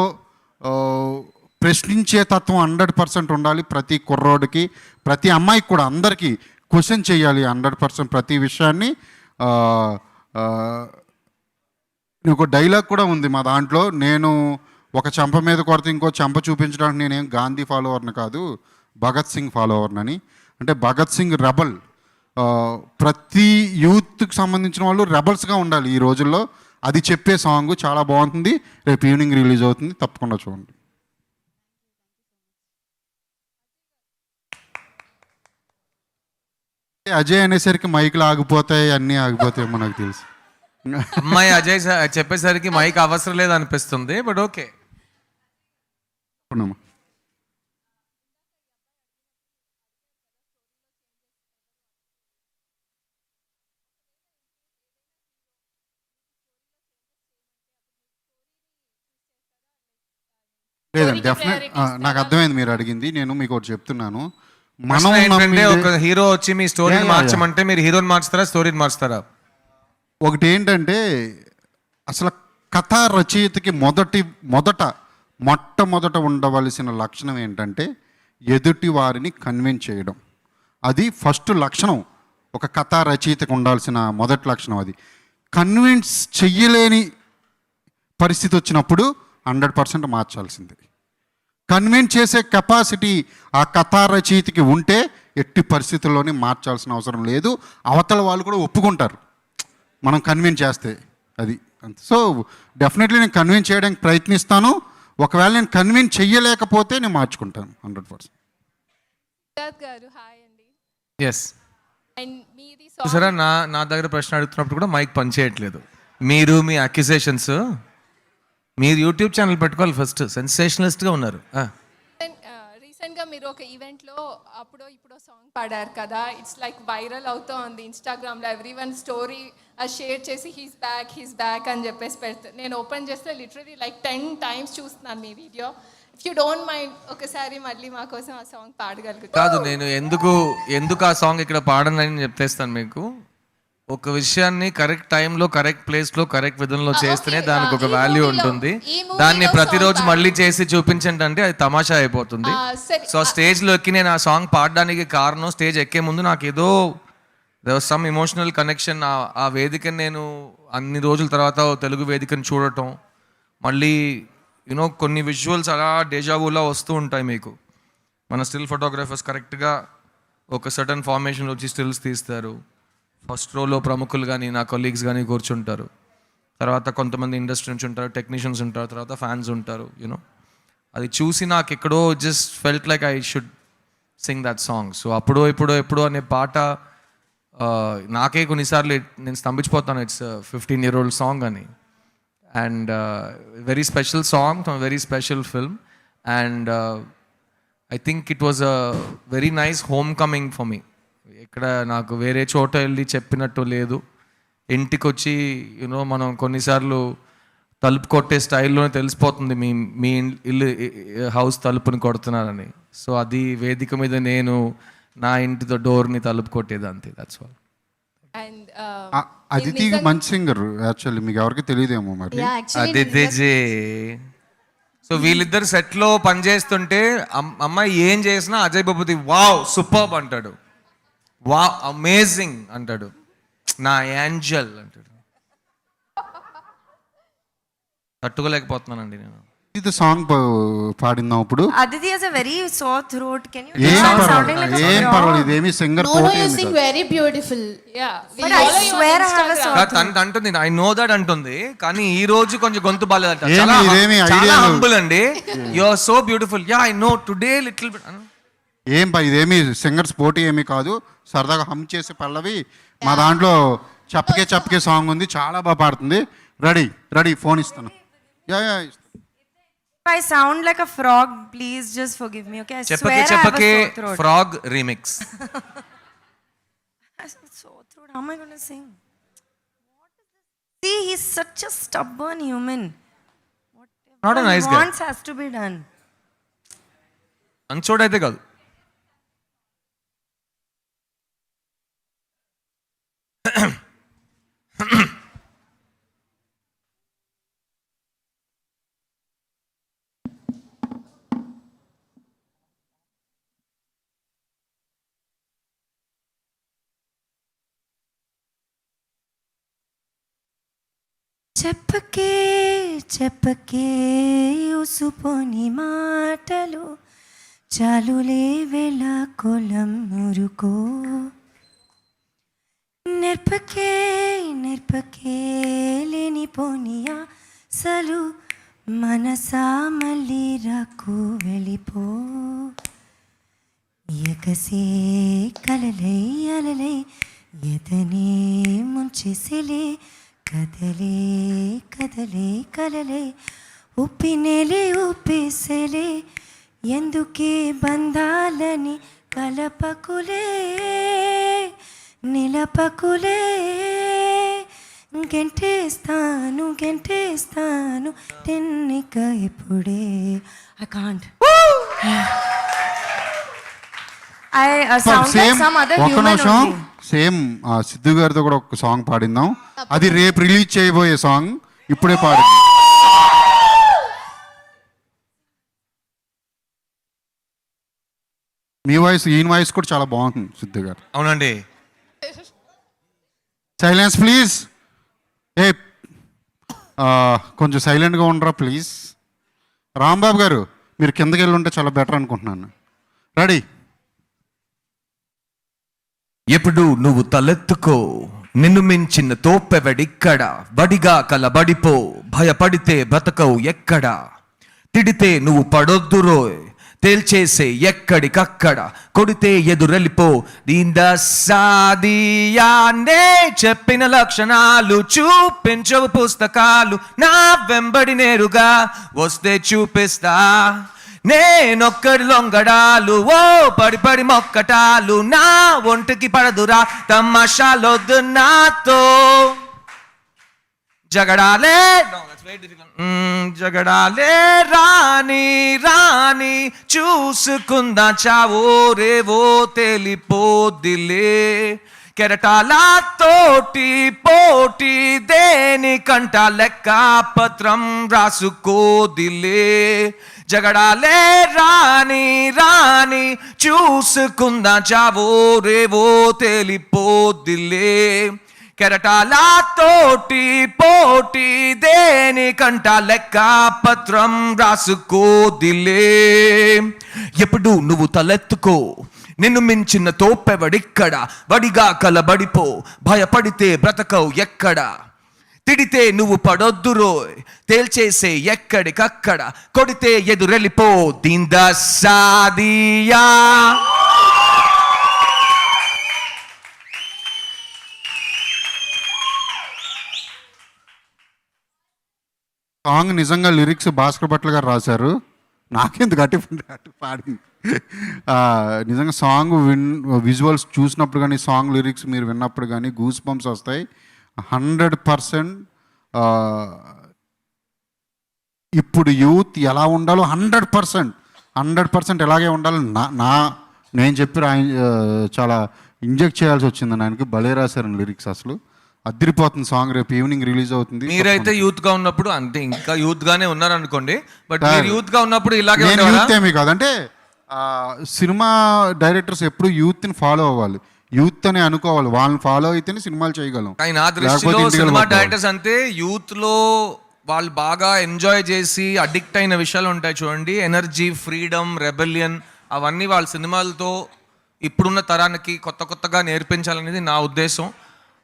ప్రశ్నించే తత్వం 100% ఉండాలి ప్రతి కుర్రోడికి, ప్రతి అమ్మాయికి కూడా, అందరికీ క్వశ్చన్ చేయాలి 100% ప్రతి విషయాన్ని. ఒక డైలాగ్ కూడా ఉంది మా దాంట్లో, నేను ఒక చెంప మీద కొడితే ఇంకో చెంప చూపించడానికి నేనేం గాంధీ ఫాలోవర్ని కాదు, భగత్ సింగ్ ఫాలోవర్నని. అంటే భగత్ సింగ్ రెబల్, ప్రతి యూత్కి సంబంధించిన వాళ్ళు రెబల్స్గా ఉండాలి ఈ రోజుల్లో. అది చెప్పే సాంగ్ చాలా బాగుంటుంది. రేపు ఈవినింగ్ రిలీజ్ అవుతుంది, తప్పకుండా చూడండి. అజయ్ అనేసరికి మైకులు ఆగిపోతాయి, అన్నీ ఆగిపోతాయి మనకు తెలుసు. అమ్మాయి అజయ్ చెప్పేసరికి మైక్ అవసరం లేదు అనిపిస్తుంది, బట్ ఓకే. లేదండి, డెఫినెట్ నాకు అర్థమైంది మీరు అడిగింది. నేను మీకు ఒకటి చెప్తున్నాను. మనం ఏంటంటే ఒక హీరో వచ్చి మీ స్టోరీని Yeah, yeah, మార్చమంటే మీరు హీరోని మార్చుతారా, స్టోరీని మార్చుతారా? ఒకటి ఏంటంటే అసలు కథా రచయితకి మొట్టమొదట ఉండవలసిన లక్షణం ఏంటంటే ఎదుటి వారిని కన్విన్స్ చేయడం. అది ఫస్ట్ లక్షణం, ఒక కథా రచయితకు ఉండాల్సిన మొదటి లక్షణం అది. కన్విన్స్ చెయ్యలేని పరిస్థితి వచ్చినప్పుడు 100% మార్చాల్సిందే. కన్విన్స్ చేసే కెపాసిటీ ఆ కథా రచయితకి ఉంటే ఎట్టి పరిస్థితుల్లోనే మార్చాల్సిన అవసరం లేదు. అవతల వాళ్ళు కూడా ఒప్పుకుంటారు మనం కన్విన్స్ చేస్తే, అది అంతే. సో డెఫినెట్లీ నేను కన్విన్స్ చేయడానికి ప్రయత్నిస్తాను. ఒకవేళ నేను కన్విన్స్ చెయ్యలేకపోతే నేను మార్చుకుంటాను 100%. గారు హాయ్ అండి. ఎస్. అండ్ మీది చూసారా, నా దగ్గర ప్రశ్న అడుగుతున్నప్పుడు కూడా మైక్ పనిచేయట్లేదు. మీరు మీ అక్యుజేషన్స్, మీరు యూట్యూబ్ ఛానల్ పెట్టుకోవాలి ఫస్ట్. సెన్సేషనలిస్ట్గా ఉన్నారు. రీసెంట్గా మీరు ఒక ఈవెంట్లో అప్పుడో ఇప్పుడో సాంగ్ పాడారు కదా, ఇట్స్ లైక్ వైరల్ అవుతూ ఉంది ఇన్స్టాగ్రామ్లో. ఎవ్రీ వన్ స్టోరీ షేర్ చేసి హీస్ బ్యాక్ అని చెప్పేసి పెడతారు. నేను ఓపెన్ చేస్తే లిటరలీ లైక్ 10 times చూస్తున్నాను మీ video. If you don't mind ఒకసారి మళ్ళీ మా కోసం ఆ సాంగ్ పాడగలుగుతారు? కాదు, నేను ఎందుకు ఆ సాంగ్ ఇక్కడ పాడనని చెప్పేస్తాను మీకు. ఒక విషయాన్ని కరెక్ట్ టైంలో, కరెక్ట్ ప్లేస్లో, కరెక్ట్ విధంలో చేస్తేనే దానికి ఒక వాల్యూ ఉంటుంది. దాన్ని ప్రతిరోజు మళ్ళీ చేసి చూపించండి అంటే అది తమాషా అయిపోతుంది. సో స్టేజ్లో ఎక్కి నేను ఆ సాంగ్ పాడడానికి కారణం, స్టేజ్ ఎక్కే ముందు నాకు ఏదో సమ్ ఎమోషనల్ కనెక్షన్. ఆ వేదికని నేను అన్ని రోజుల తర్వాత తెలుగు వేదికను చూడటం, మళ్ళీ యూనో కొన్ని విజువల్స్ అలా డేజావూలా వస్తూ ఉంటాయి మీకు. మన స్టిల్ ఫోటోగ్రాఫర్స్ కరెక్ట్గా ఒక సర్టన్ ఫార్మేషన్లో వచ్చి స్టిల్స్ తీస్తారు. ఫస్ట్ రోలో ప్రముఖులు కానీ నా కొలీగ్స్ కానీ కూర్చుంటారు. తర్వాత కొంతమంది ఇండస్ట్రీ నుంచి ఉంటారు, టెక్నీషియన్స్ ఉంటారు, తర్వాత ఫ్యాన్స్ ఉంటారు. యూనో అది చూసి నాకు ఎక్కడో just felt like I should Singh that song. So అప్పుడో ఎప్పుడో అనే పాట నాకే కొన్నిసార్లు నేను స్తంభించిపోతాను. ఇట్స్ 15-year-old సాంగ్ అని. And very special song from very special film. And I think it was a very nice home coming for me. ఇక్కడ నాకు వేరే చోట వెళ్ళి చెప్పినట్టు లేదు. ఇంటికి వచ్చి యూనో మనం కొన్నిసార్లు తలుపు కొట్టే స్టైల్లోనే తెలిసిపోతుంది మీ ఇల్లు హౌస్ తలుపుని కొడుతున్నారని. సో అది వేదిక మీద నేను నా ఇంటితో డోర్ని తలుపు కొట్టేది అంతే. That's all. అండ్ అదితి మంచి సింగర్ యాక్చువల్లీ, మీకు ఎవరికి తెలియదేమో మరి. అదితిజే. సో వీళ్ళిద్దరు సెట్లో పనిచేస్తుంటే అమ్మాయి ఏం చేసినా అజయ్ బాబుది వావ్ సూపర్బ్ అంటాడు, వావ్ అమేజింగ్ అంటాడు, నా యాంజల్ అంటాడు. తట్టుకోలేకపోతున్నానండి నేను. ఇది సాంగ్ పాడిందాం ఇప్పుడు. Aditi has a very sore throat. Can you ఏం stop sounding like a ఏం frog? పర్వాలేదు, ఏమి singer No, you sing very beautiful. yeah, But I swear I have a sore throat. అంటుంది ఐ నో దట్ అంటుంది, కానీ ఈ రోజు కొంచెం గొంతు బాగాలేదట. ఏమి ఇదేమి చాలా ఐడియా హంబుల్ అండి. You are so beautiful. Yeah I know today little bit. ఏం ఇదేమి సింగర్స్ పోటీ ఏమీ కాదు, సరదాగా హమ్ చేసే పల్లవి. మా దాంట్లో చప్పకే సాంగ్ ఉంది, చాలా బాగా పాడుతుంది. రెడీ ఫోన్ ఇస్తాను. Yeah If I sound like a frog, please just forgive me, okay? I swear I have a చెప్పకే sore throat. Frog remix. I have a sore throat. How am I going to sing? What is this? See, he's such a stubborn human. Not a nice he guy. wants has to be done. అంచోడైతే కాదు. చెప్పకే ఉసుపోని మాటలు చాలులే వేళ కొలం మురుకో. నెర్పకే లేనిపోని ఆశలు మనసా మళ్ళీ రాకు వెళ్ళిపో. ఎగసే కలలై అలలై ఎదనే ముంచేసేలే కదలే కలలే ఊపేసేలే. ఎందుకే బంధాలని కలపకులే నిలపకులే. గెంటేస్తాను తెన్నిక ఇప్పుడే. I can't. I sound like some other ఒక్క human నిమిషం, only. సేమ్ సిద్ధు గారితో కూడా ఒక సాంగ్ పాడిందాం. అది రేపు రిలీజ్ చేయబోయే సాంగ్, ఇప్పుడే పాడింది. మీ వాయిస్ ఈయన వాయిస్ కూడా చాలా బాగుంది సిద్ధు గారు. అవునండి. Silence please. ఏ కొంచెం సైలెంట్గా ఉండరా ప్లీజ్. రాంబాబు గారు మీరు కిందకి వెళ్ళి ఉంటే చాలా బెటర్ అనుకుంటున్నాను. రెడీ. ఎప్పుడు నువ్వు తలెత్తుకో, నిన్ను మించిన తోపెవడిక్కడ, బడిగా కలబడిపో, భయపడితే బ్రతకవు ఎక్కడ, తిడితే నువ్వు పడొద్దు రోయ్, తేల్చేసే ఎక్కడికక్కడ, కొడితే ఎదురెళ్ళిపో. దీందాసాదియానే చెప్పిన లక్షణాలు చూపించవు పుస్తకాలు, నా వెంబడి నేరుగా వస్తే చూపిస్తా. నేనొక్కడి లొంగడాలు, ఓ పడి మొక్కటాలు, నా ఒంటికి పడదురా తమాషాలొద్దు నాతో. జగడాలే రాని చూసుకుందా చావో రేవో తెలిపోదిలే. కెరటాల తోటి పోటీ దేనికంట లెక్క పత్రం రాసుకోదిలే. జగడాలే రాని చూసుకుందా చావో రేవో తెలిపోదిలే. కెరటాలతోటి పోటీ దేనికంట లెక్క పత్రం రాసుకోదిలే. ఎప్పుడు నువ్వు తలెత్తుకో, నిన్ను మించిన తోపెవడిక్కడ, వడిగా కలబడిపో, భయపడితే బ్రతకవు ఎక్కడ. తిడితే నువ్వు పడొద్దు రోయ్, తేల్చేసే ఎక్కడికక్కడ, కొడితే ఎదురెళ్ళిపో దీందా సాదియా. సాంగ్ నిజంగా లిరిక్స్ భాస్కర్ భట్ల గారు రాశారు. నాకెందుకు అటు పాడింది. నిజంగా సాంగ్ విజువల్స్ చూసినప్పుడు కానీ సాంగ్ లిరిక్స్ మీరు విన్నప్పుడు కానీ గూస్ బంప్స్ వస్తాయి. 100% ఇప్పుడు యూత్ ఎలా ఉండాలో 100% ఎలాగే ఉండాలో నేను చెప్పి చాలా ఇంజెక్ట్ చేయాల్సి వచ్చింది. ఆయనకి భలే రాశారు లిరిక్స్. అసలు అదిరిపోతుంది సాంగ్. రేపు ఈవినింగ్ రిలీజ్ అవుతుంది. మీరైతే యూత్ గా ఉన్నప్పుడు అంటే ఇంకా యూత్ గానే ఉన్నారు అనుకోండి, బట్ మీరు యూత్ గా ఉన్నప్పుడు ఇలాగే యూత్ ఏమీ కాదంటే సినిమా డైరెక్టర్స్ ఎప్పుడు యూత్ ని ఫాలో అవ్వాలి, యూత్ అని అనుకోవాలి. వాళ్ళని ఫాలో అయితేనే సినిమాలు చేయగలం. కానీ నా దృష్టిలో సినిమా డైరెక్టర్స్ అంటే యూత్ లో వాళ్ళు బాగా ఎంజాయ్ చేసి అడిక్ట్ అయిన విషయాలు ఉంటాయి చూడండి, ఎనర్జీ, ఫ్రీడమ్, రెబెలియన్, అవన్నీ వాళ్ళ సినిమాలతో ఇప్పుడున్న తరానికి కొత్తగా నేర్పించాలనేది నా ఉద్దేశం.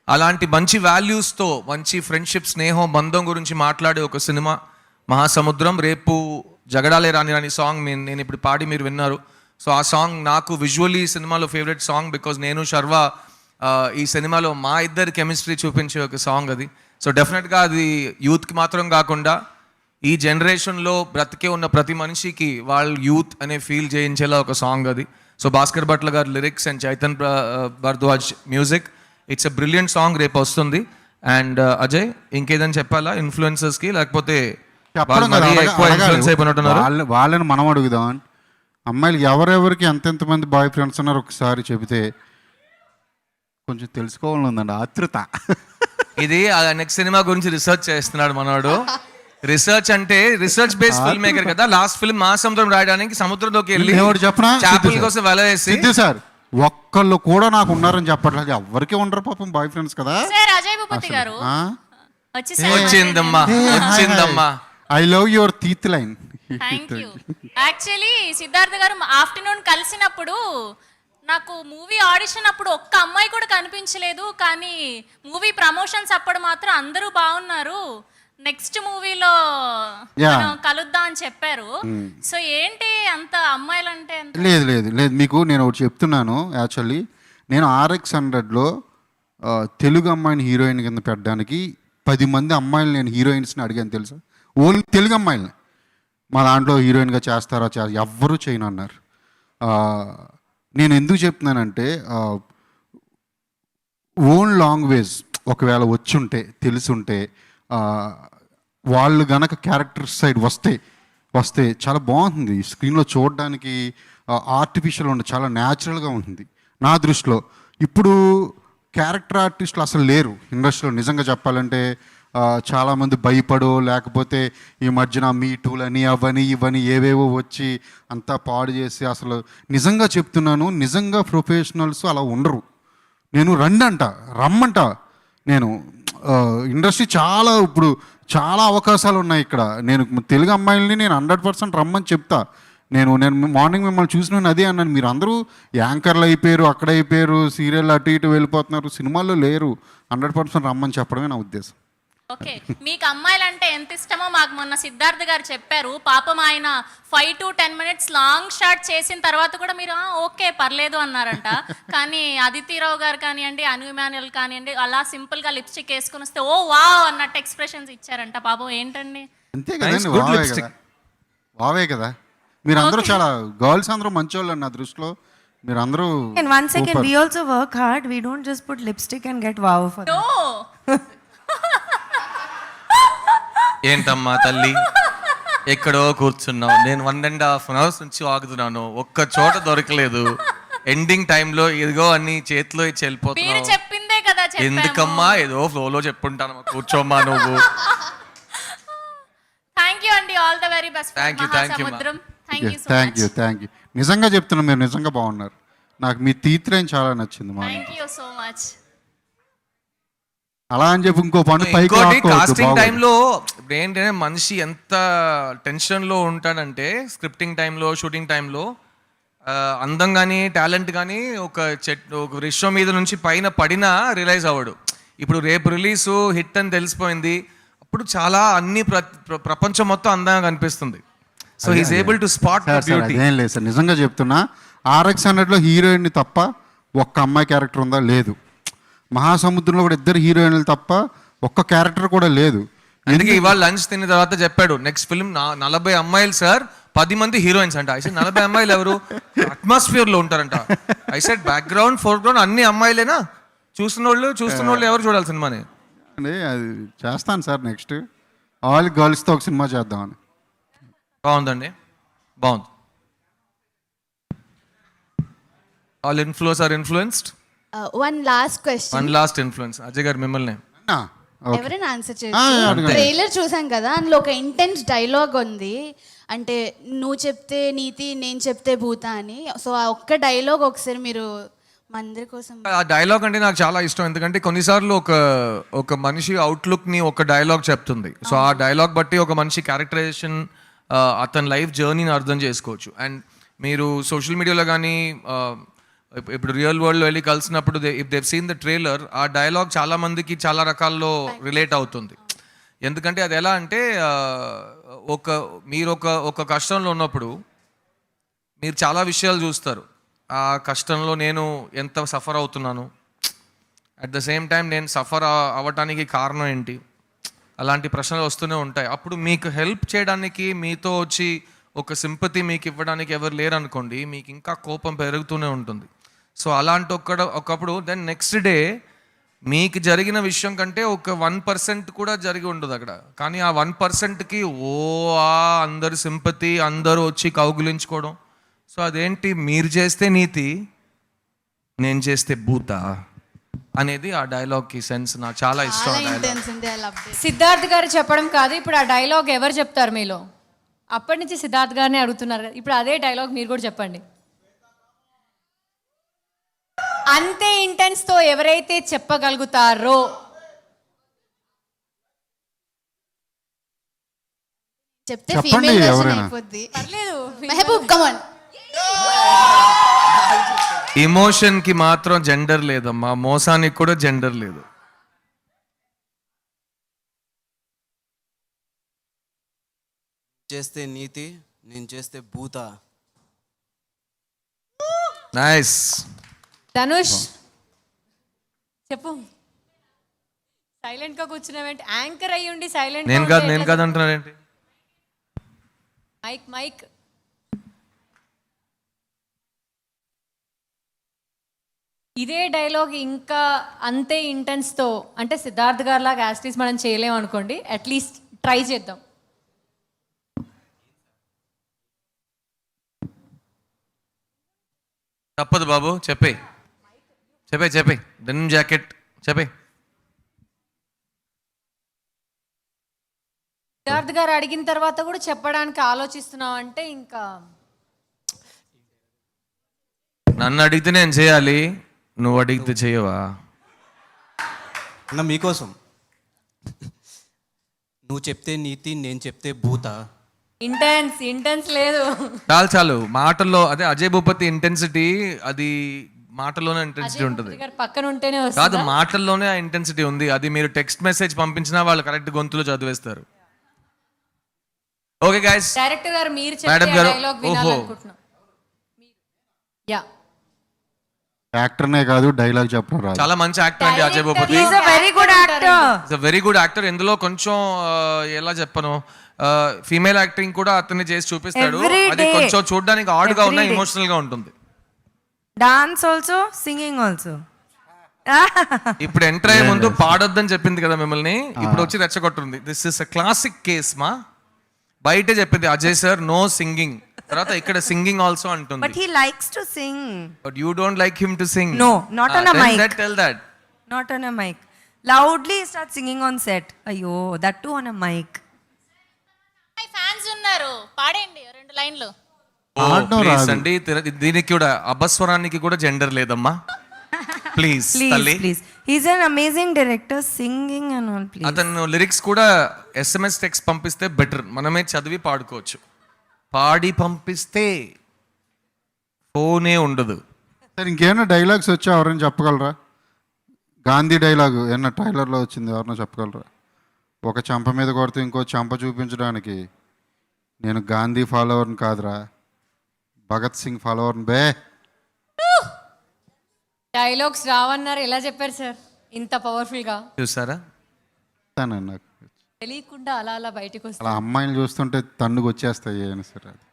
అలాంటి మంచి వాల్యూస్తో మంచి ఫ్రెండ్షిప్, స్నేహం, బంధం గురించి మాట్లాడే ఒక సినిమా మహాసముద్రం. రేపు జగడాలే రాని రాని సాంగ్ నేను ఇప్పుడు పాడి మీరు విన్నారు. సో ఆ సాంగ్ నాకు విజువల్లీ సినిమాలో ఫేవరెట్ సాంగ్, బికాజ్ నేను శర్వ ఈ సినిమాలో మా ఇద్దరి కెమిస్ట్రీ చూపించే ఒక సాంగ్ అది. సో డెఫినెట్గా అది యూత్కి మాత్రం కాకుండా ఈ జనరేషన్లో బ్రతికే ఉన్న ప్రతి మనిషికి వాళ్ళ యూత్ అనే ఫీల్ చేయించేలా ఒక సాంగ్ అది. సో భాస్కర్ భట్ల గారు lyrics and Chaitan Bharadwaj music. It's a brilliant song. రేపు వస్తుంది. అండ్ అజయ్ ఇంకేదని చెప్పాలా ఇన్ఫ్లుయెన్సర్స్కి, లేకపోతే వాళ్ళని మనం అడుగుదాం. అమ్మాయిలు ఎవరెవరికి ఎంతెంత మంది బాయ్ ఫ్రెండ్స్ ఉన్నారు ఒకసారి చెబితే కొంచెం తెలుసుకోవాలని ఉందండి ఆతృత. ఇది నెక్స్ట్ సినిమా గురించి రీసెర్చ్ చేస్తున్నాడు మనవాడు. రీసెర్చ్ అంటే రీసెర్చ్ బేస్డ్ ఫిల్మ్ మేకర్ కదా. లాస్ట్ ఫిల్మ్ మహాసముద్రం రాయడానికి సముద్రంలోకి వెళ్ళి చెప్పనా చేపల కోసం వల వేసి సార్ ఒక్కళ్ళు కూడా నాకు ఉన్నారని చెప్పట్లేదు. ఎవరికి ఉండరు పాపం బాయ్ ఫ్రెండ్స్ కదా. అజయ్ భూపతి గారు వచ్చిందమ్మా. I love your teeth line. Thank you. Actually Siddhartha గారు ఆఫ్టర్నూన్ కలిసినప్పుడు నాకు మూవీ ఆడిషన్ అప్పుడు ఒక్క అమ్మాయి కూడా కనిపించలేదు, కానీ మూవీ ప్రమోషన్స్ అప్పుడు మాత్రం అందరూ బాగున్నారు, నెక్స్ట్ మూవీలో కలుద్దాం అని చెప్పారు. సో ఏంటి అంత అమ్మాయిలు అంటే? లేదు మీకు నేను ఒకటి చెప్తున్నాను. యాక్చువల్లీ నేను RX100లో తెలుగు అమ్మాయిని హీరోయిన్ కింద పెట్టడానికి 10 మంది అమ్మాయిలు నేను హీరోయిన్స్ని అడిగాను తెలుసా. ఓన్లీ తెలుగు అమ్మాయిలని మా దాంట్లో హీరోయిన్గా చేస్తారా ఎవ్వరూ చేయను అన్నారు. నేను ఎందుకు చెప్తున్నానంటే ఓన్ లాంగ్వేజ్ ఒకవేళ వచ్చుంటే తెలుసుంటే వాళ్ళు గనక క్యారెక్టర్ సైడ్ వస్తే చాలా బాగుంటుంది. స్క్రీన్లో చూడడానికి ఆర్టిఫిషియల్ ఉంటుంది, చాలా న్యాచురల్గా ఉంటుంది నా దృష్టిలో. ఇప్పుడు క్యారెక్టర్ ఆర్టిస్టులు అసలు లేరు ఇండస్ట్రీలో. నిజంగా చెప్పాలంటే చాలామంది భయపడో లేకపోతే ఈ మధ్యన మీటూలని అవని ఇవని ఏవేవో వచ్చి అంతా పాడు చేసి, అసలు నిజంగా చెప్తున్నాను, నిజంగా ప్రొఫెషనల్స్ అలా ఉండరు. నేను రమ్మంట. నేను ఇండస్ట్రీ ఇప్పుడు చాలా అవకాశాలు ఉన్నాయి ఇక్కడ. నేను తెలుగు అమ్మాయిలని నేను 100% రమ్మని చెప్తా. నేను మార్నింగ్ మిమ్మల్ని చూసిన అదే అన్నాను. మీరు అందరూ యాంకర్లు అయిపోయారు, అక్కడ అయిపోయారు, సీరియల్ అటు ఇటు వెళ్ళిపోతున్నారు, సినిమాల్లో లేరు. 100% రమ్మని చెప్పడమే నా ఉద్దేశం. ఓకే, మీకు అమ్మాయిలు అంటే ఎంత ఇష్టమో మాకు మొన్న సిద్ధార్థ్ గారు చెప్పారు. పాపం ఆయన 5 to 10 minutes లాంగ్ షాట్ చేసిన తర్వాత కూడా మీరు ఓకే పర్లేదు అన్నారంట. కానీ అదితిరావు గారు కానివ్వండి, అను ఇమాన్యుయల్ కానివ్వండి, అలా సింపుల్గా లిప్స్టిక్ వేసుకుని వస్తే ఓ వావ్ అన్నట్టు ఎక్స్ప్రెషన్స్ ఇచ్చారంట. పాపం ఏంటండి? అంతే కదండి, వావే కదా. మీరు అందరూ చాలా గర్ల్స్ అందరూ మంచోళ్ళు నా దృష్టిలో. మీరు అందరూ And one second, we also work hard. We don't just put lipstick and get wow for that. No. ఏంటమ్మా తల్లి ఎక్కడో కూర్చున్నావు. నేను 1.5 hours నుంచి ఆగుతున్నాను, ఒక్క చోట దొరకలేదు. ఎండింగ్ టైంలో ఇదిగో అన్ని చేతిలో ఇచ్చి మీరు వెళ్ళిపోతున్నావు. చెప్పిందే కదా చెప్పాము. ఎందుకమ్మా ఏదో ఫ్లోలో చెప్పుంటాను. కూర్చోమ్మా నువ్వు. థ్యాంక్ యూ అండి, all the very best. Thank you, thank you, సముద్రం. Thank you. Thank you. నిజంగా చెప్తున్నా, మీరు నిజంగా బాగున్నారు. నాకు మీ టీత్ లైన్ చాలా నచ్చింది. Thank you so much. అలా అని చెప్పి ఇంకో పండు పైకి ఇంకోటి లాక్కోవద్దు, కాస్టింగ్ బాగోదు. టైంలో ఏంటంటే మనిషి ఎంత టెన్షన్లో ఉంటాడంటే స్క్రిప్టింగ్ టైంలో షూటింగ్ టైంలో అందం కానీ టాలెంట్ కానీ ఒక విషయం మీద నుంచి పైన పడినా రియలైజ్ అవ్వడు. ఇప్పుడు రేపు రిలీజ్ హిట్ అని తెలిసిపోయింది, అప్పుడు చాలా అన్ని ప్రపంచం మొత్తం అందంగా కనిపిస్తుంది. So he's able to spot the sir beauty. అదేం లేదు సార్, నిజంగా చెప్తున్నా. RX100లో హీరోయిన్ తప్ప ఒక్క అమ్మాయి క్యారెక్టర్ ఉందా? లేదు. మహాసముద్రంలో కూడా 2 హీరోయిన్లు తప్ప ఒక్క క్యారెక్టర్ కూడా లేదు. అందుకే ఇవాళ లంచ్ తిన్న తర్వాత చెప్పాడు నెక్స్ట్ ఫిల్మ్ 40 అమ్మాయిలు సార్, 10 మంది హీరోయిన్స్ అంట. ఐ సెడ్ 40 అమ్మాయిలు ఎవరు? అట్మాస్ఫియర్ లో ఉంటారంట. ఐ సెడ్ బ్యాక్గ్రౌండ్ ఫోర్గ్రౌండ్ అన్ని అమ్మాయిలేనా? చూస్తున్నోళ్ళు ఎవరు చూడాలి సినిమాని? అది చేస్తాను సార్, నెక్స్ట్ ఆల్ గర్ల్స్తో ఒక సినిమా చేద్దామని. బాగుందండి, బాగుంది. All influence are influenced. One last question. One last influence Ajay garu మిమ్మల్ని. ఎవరైనా ఆన్సర్ చేయొచ్చు. ట్రైలర్ చూసాం కదా, అందులో ఒక ఇంటెన్స్ డైలాగ్ ఉంది, అంటే నువ్వు చెప్తే నీతి నేను చెప్తే భూత అని. సో ఆ ఒక్క డైలాగ్ ఒకసారి మీరు మా అందరి కోసం. ఆ డైలాగ్ అంటే నాకు చాలా ఇష్టం, ఎందుకంటే కొన్నిసార్లు ఒక మనిషి అవుట్లుక్ని ఒక డైలాగ్ చెప్తుంది. సో ఆ డైలాగ్ బట్టి ఒక మనిషి క్యారెక్టరైజేషన్, అతని లైఫ్ జర్నీని అర్థం చేసుకోవచ్చు. అండ్ మీరు సోషల్ మీడియాలో కానీ ఇప్పుడు రియల్ వరల్డ్లో వెళ్ళి కలిసినప్పుడు if they've seen the trailer, ఆ డైలాగ్ చాలా మందికి చాలా రకాల్లో రిలేట్ అవుతుంది. ఎందుకంటే అది ఎలా అంటే మీరు ఒక కష్టంలో ఉన్నప్పుడు మీరు చాలా విషయాలు చూస్తారు. ఆ కష్టంలో నేను ఎంత సఫర్ అవుతున్నాను, అట్ ద సేమ్ టైం నేను సఫర్ అవ్వటానికి కారణం ఏంటి, అలాంటి ప్రశ్నలు వస్తూనే ఉంటాయి. అప్పుడు మీకు హెల్ప్ చేయడానికి, మీతో వచ్చి ఒక సింపతి మీకు ఇవ్వడానికి ఎవరు లేరనుకోండి, మీకు ఇంకా కోపం పెరుగుతూనే ఉంటుంది. సో అలాంటి ఒకప్పుడు దెన్ నెక్స్ట్ డే మీకు జరిగిన విషయం కంటే ఒక 1% కూడా జరిగి ఉండదు అక్కడ. కానీ ఆ 1%కి అందరు సింపతి, అందరూ వచ్చి కౌగులించుకోవడం. సో అదేంటి, మీరు చేస్తే నీతి, నేను చేస్తే భూత అనేది ఆ డైలాగ్కి సెన్స్. నాకు చాలా ఇష్టం ఆ డైలాగ్. సిద్ధార్థ్ గారు చెప్పడం కాదు, ఇప్పుడు ఆ డైలాగ్ ఎవరు చెప్తారు మీలో? అప్పటి నుంచి సిద్ధార్థ్ గారిని అడుగుతున్నారు కదా, ఇప్పుడు అదే డైలాగ్ మీరు కూడా చెప్పండి. అంతే ఇంటెన్స్తో ఎవరైతే చెప్పగలుగుతారో, చెప్తే చెప్పండి ఫీమేల్ వర్షన్ ఎవరైనా. అయిపోద్ది. పర్లేదు. మెహబూబ్ కమాన్. ఎమోషన్కి మాత్రం జెండర్ లేదమ్మా, మోసానికి కూడా జెండర్ లేదు. చేస్తే నీతి, నేను చేస్తే భూత. నైస్. ధనుష్ చెప్పు. సైలెంట్ గా కూర్చున్నావేంటి? యాంకర్ అయ్యి ఉండి సైలెంట్. నేను కాదు అంటున్నారేంటి? మైక్ ఇదే డైలాగ్ ఇంకా అంతే ఇంటెన్స్తో, అంటే సిద్ధార్థ్ గారు లాగా యాస్టీస్ మనం చేయలేము అనుకోండి, అట్లీస్ట్ ట్రై చేద్దాం. తప్పదు బాబు, చెప్పే డెనిమ్ జాకెట్ చెప్పే. సిద్ధార్థ్ గారు అడిగిన తర్వాత కూడా చెప్పడానికి ఆలోచిస్తున్నావు అంటే ఇంకా నన్ను అడిగితే నేను చేయాలి, నువ్వు అడిగితే చేయవా? అన్న మీకోసం, నువ్వు చెప్తే నీతి, నేను చెప్తే భూత. ఇంటెన్స్ లేదు. చాలు మాటల్లో, అదే అజయ్ భూపతి ఇంటెన్సిటీ, అది మాటల్లోనే ఇంటెన్సిటీ ఉంటుంది. పక్కన ఉంటేనే కాదు, వస్తుందా? మాటల్లోనే ఆ ఇంటెన్సిటీ ఉంది. అది మీరు టెక్స్ట్ మెసేజ్ పంపించినా వాళ్ళు కరెక్ట్ గొంతులో చదివేస్తారు. ఓకే గైస్, డైరెక్టర్ గారు మీరు మేడం చెప్పే గారు, డైలాగ్ ఓహో. వినాలనుకుంటున్నాం. యా, యాక్టర్నే కాదు, డైలాగ్ చెప్పడం రాదు. చాలా మంచి యాక్టర్ అండి Ajay Bhupathi. He's a very good actor. Is a very good actor. ఇందులో కొంచెం ఎలా చెప్పను, ఫీమేల్ యాక్టింగ్ కూడా అతన్ని చేసి చూపిస్తాడు. Every అది day. కొంచెం చూడడానికి ఆడుగా Every ఉన్నా day. ఎమోషనల్ గా ఉంటుంది. Dance also, singing also. ఇప్పుడు ఎంటర్ అయ్యే ముందు పాడొద్దని చెప్పింది కదా మిమ్మల్ని, ఇప్పుడు వచ్చి రెచ్చగొట్టుంది. This is a classic case ma. బయటే చెప్పింది అజయ్ సార్ నో సింగింగ్, తర్వాత ఇక్కడ సింగింగ్ ఆల్సో అంటుంది. But he likes to sing. But you don't like him to sing. No, not on a mic. Tell that. Not on a mic. Loudly he starts singing on set. Ayyo, that too on a mic. Fans ఉన్నారు, పాడండి 2 లైన్లు. పాడడం Please రాదు. అండి, దీనికి కూడా అపస్వరానికి కూడా gender లేదమ్మా. ప్లీజ్ ప్లీజ్ తల్లి. Please he's an amazing director singing and all please. అతను లిరిక్స్ కూడా SMS టెక్స్ట్ పంపిస్తే బెటర్, మనమే చదివి పాడుకోవచ్చు. పాడి పంపిస్తే ఫోనే ఉండదు. సార్ ఇంకేమైనా డైలాగ్స్ వచ్చా ఎవరైనా చెప్పగలరా? గాంధీ డైలాగు ఏమన్నా ట్రైలర్లో వచ్చింది, ఎవరైనా చెప్పగలరా? ఒక చెంప మీద కొడితే ఇంకో చెంప చూపించడానికి నేను గాంధీ ఫాలోవర్ని కాదురా, భగత్ సింగ్ ఫాలోవర్ని బే. డైలాగ్స్ రావన్నారు, ఎలా చెప్పారు సార్ ఇంత పవర్ఫుల్గా? చూసారా? నాకు తెలియకుండా అలా అలా బయటకు వస్తుంది. అలా అమ్మాయిలు చూస్తుంటే తన్నుకు వచ్చేస్తాయి అయినా సరే. అది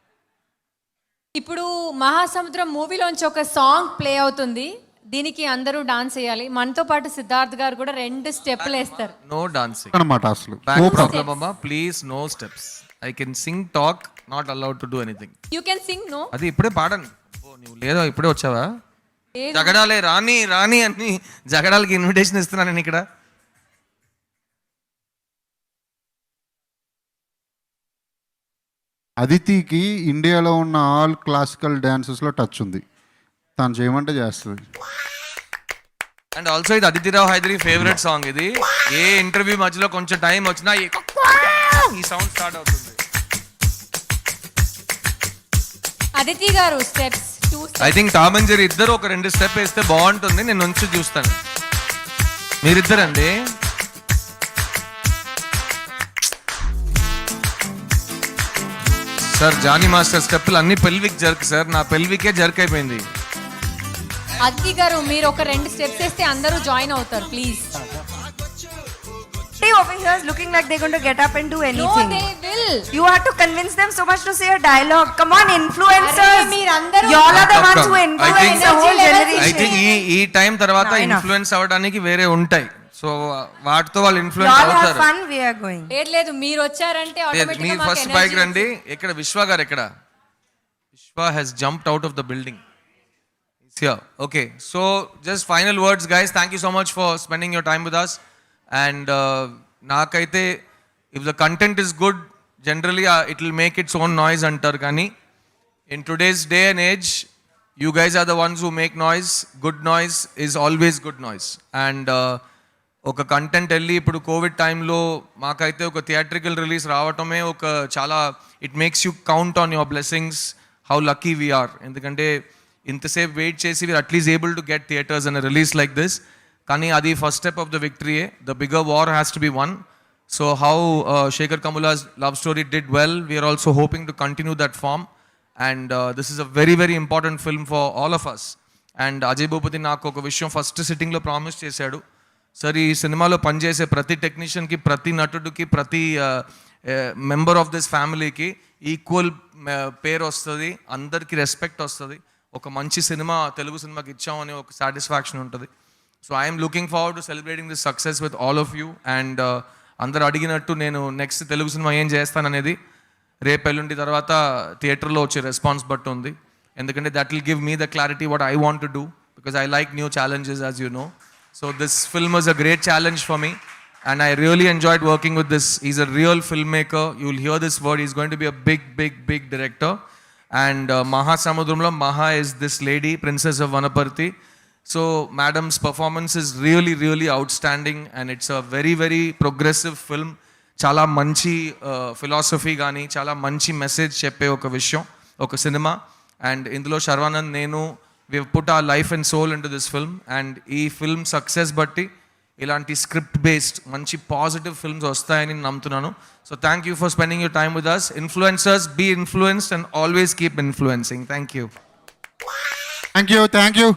ఇప్పుడు మహాసముద్రం మూవీలోంచి ఒక సాంగ్ ప్లే అవుతుంది, దీనికి అందరూ డాన్స్ చేయాలి. మనతో పాటు సిద్ధార్థ్ గారు కూడా 2 స్టెప్పులు వేస్తారు. నో డాన్సింగ్ అనమాట అసలు. Please no steps. I can sing, talk, not allowed to do anything. You can sing. No, అది ఇప్పుడే పాడండి. నువ్వు లేదా ఇప్పుడే వచ్చావా? జగడాలే రాని రాని అని జగడాలకి ఇన్విటేషన్ ఇస్తున్నాను నేను ఇక్కడ. అదితికి ఇండియాలో ఉన్న ఆల్ క్లాసికల్ డ్యాన్సెస్లో టచ్ ఉంది, తను చేయమంటే చేస్తుంది. అండ్ ఆల్సో ఇది అదితిరావు హైదరి ఫేవరెట్ సాంగ్. ఇది ఏ ఇంటర్వ్యూ మధ్యలో కొంచెం టైం వచ్చినా ఈ సౌండ్ స్టార్ట్ అవుతుంది. అదితి గారు steps 2 I think Tom and Jerry ఇద్దరు ఒక 2 స్టెప్ వేస్తే బాగుంటుంది. నేను నుంచి చూస్తాను. మీరిద్దరండి సార్. జానీ మాస్టర్ స్టెప్పులు అన్ని పెల్విక్ జర్క్ సార్, నా పెల్వికే జర్క్ అయిపోయింది. అదితి గారు మీరు ఒక 2 స్టెప్స్ వేస్తే అందరూ జాయిన్ అవుతారు please. Over here is looking like they're going to get up and do anything. No, they will. You have to convince them so much to say a dialogue. Come on, influencers. మీరందరూ You all are the ones who influence the whole I generation. Think ఈ time తర్వాత Nah, enough. Influence అవ్వడానికి వేరే ఉంటాయి. So వాటితో వాళ్ళు You influence all have అవుతారు. fun, we are going. లేదు మీరు వచ్చారంటే మీ ఆటోమేటిక్ గా ఫస్ట్ బైక్ రండి. ఇక్కడ విశ్వ గారు ఎక్కడ? విశ్వ has jumped out of the building. It's here. Okay. So just final words guys. Thank you so much for spending your time with us. And నాకైతే if the content is good, generally it will make its own noise అంటారు. కానీ in today's day and age, you guys are the ones who make noise. Good noise is always good noise. And ఒక content వెళ్ళి ఇప్పుడు Covid టైంలో మాకైతే ఒక theatrical release రావటమే ఒక చాలా it makes you count on your blessings, how lucky we are. ఎందుకంటే ఇంతసేపు వెయిట్ చేసి we are at least able to get theatres and release like this. కానీ అది ఫస్ట్ స్టెప్ ఆఫ్ ద విక్టరీయే. The bigger war has to be won. So how Shekhar Kammula's love story did well, we are also hoping to continue that form. And this is a very very important film for all of us. And Ajay Bhupathi నాకు ఒక విషయం first సిట్టింగ్లో promise చేశాడు. Sir ఈ సినిమాలో పనిచేసే ప్రతి టెక్నీషియన్కి, ప్రతి నటుడికి, ప్రతి మెంబర్ ఆఫ్ దిస్ ఫ్యామిలీకి ఈక్వల్ పేరు వస్తుంది, అందరికీ రెస్పెక్ట్ వస్తుంది. ఒక మంచి సినిమా తెలుగు సినిమాకి ఇచ్చామని ఒక సాటిస్ఫాక్షన్ ఉంటుంది. So I'm looking forward to celebrating this success with all of you. And అందరు అడిగినట్టు నేను నెక్స్ట్ తెలుగు సినిమా ఏం చేస్తాననేది రేపు ఎల్లుండి తర్వాత థియేటర్లో వచ్చే రెస్పాన్స్ బట్టి ఉంది. ఎందుకంటే that will give me the clarity what I want to do, because I like new challenges as you know. So this film was a great challenge for me and I really enjoyed working with this. He's a real filmmaker. You will hear this word. He's going to be a big director. And Mahasamudramlo, Maha is this lady, Princess of Vanaparthi. So madam's performance is really outstanding and it's a very progressive film. Chala manchi philosophy gaani, chala manchi message cheppe oka vishayam, oka cinema. And indulo Sharvanand nenu we have put our life and soul into this film. And ee film success batti ilanti script based manchi positive films vastayani namtunanu. So thank you for spending your time with us. Influencers, be influenced and always keep influencing. Thank you. Thank you.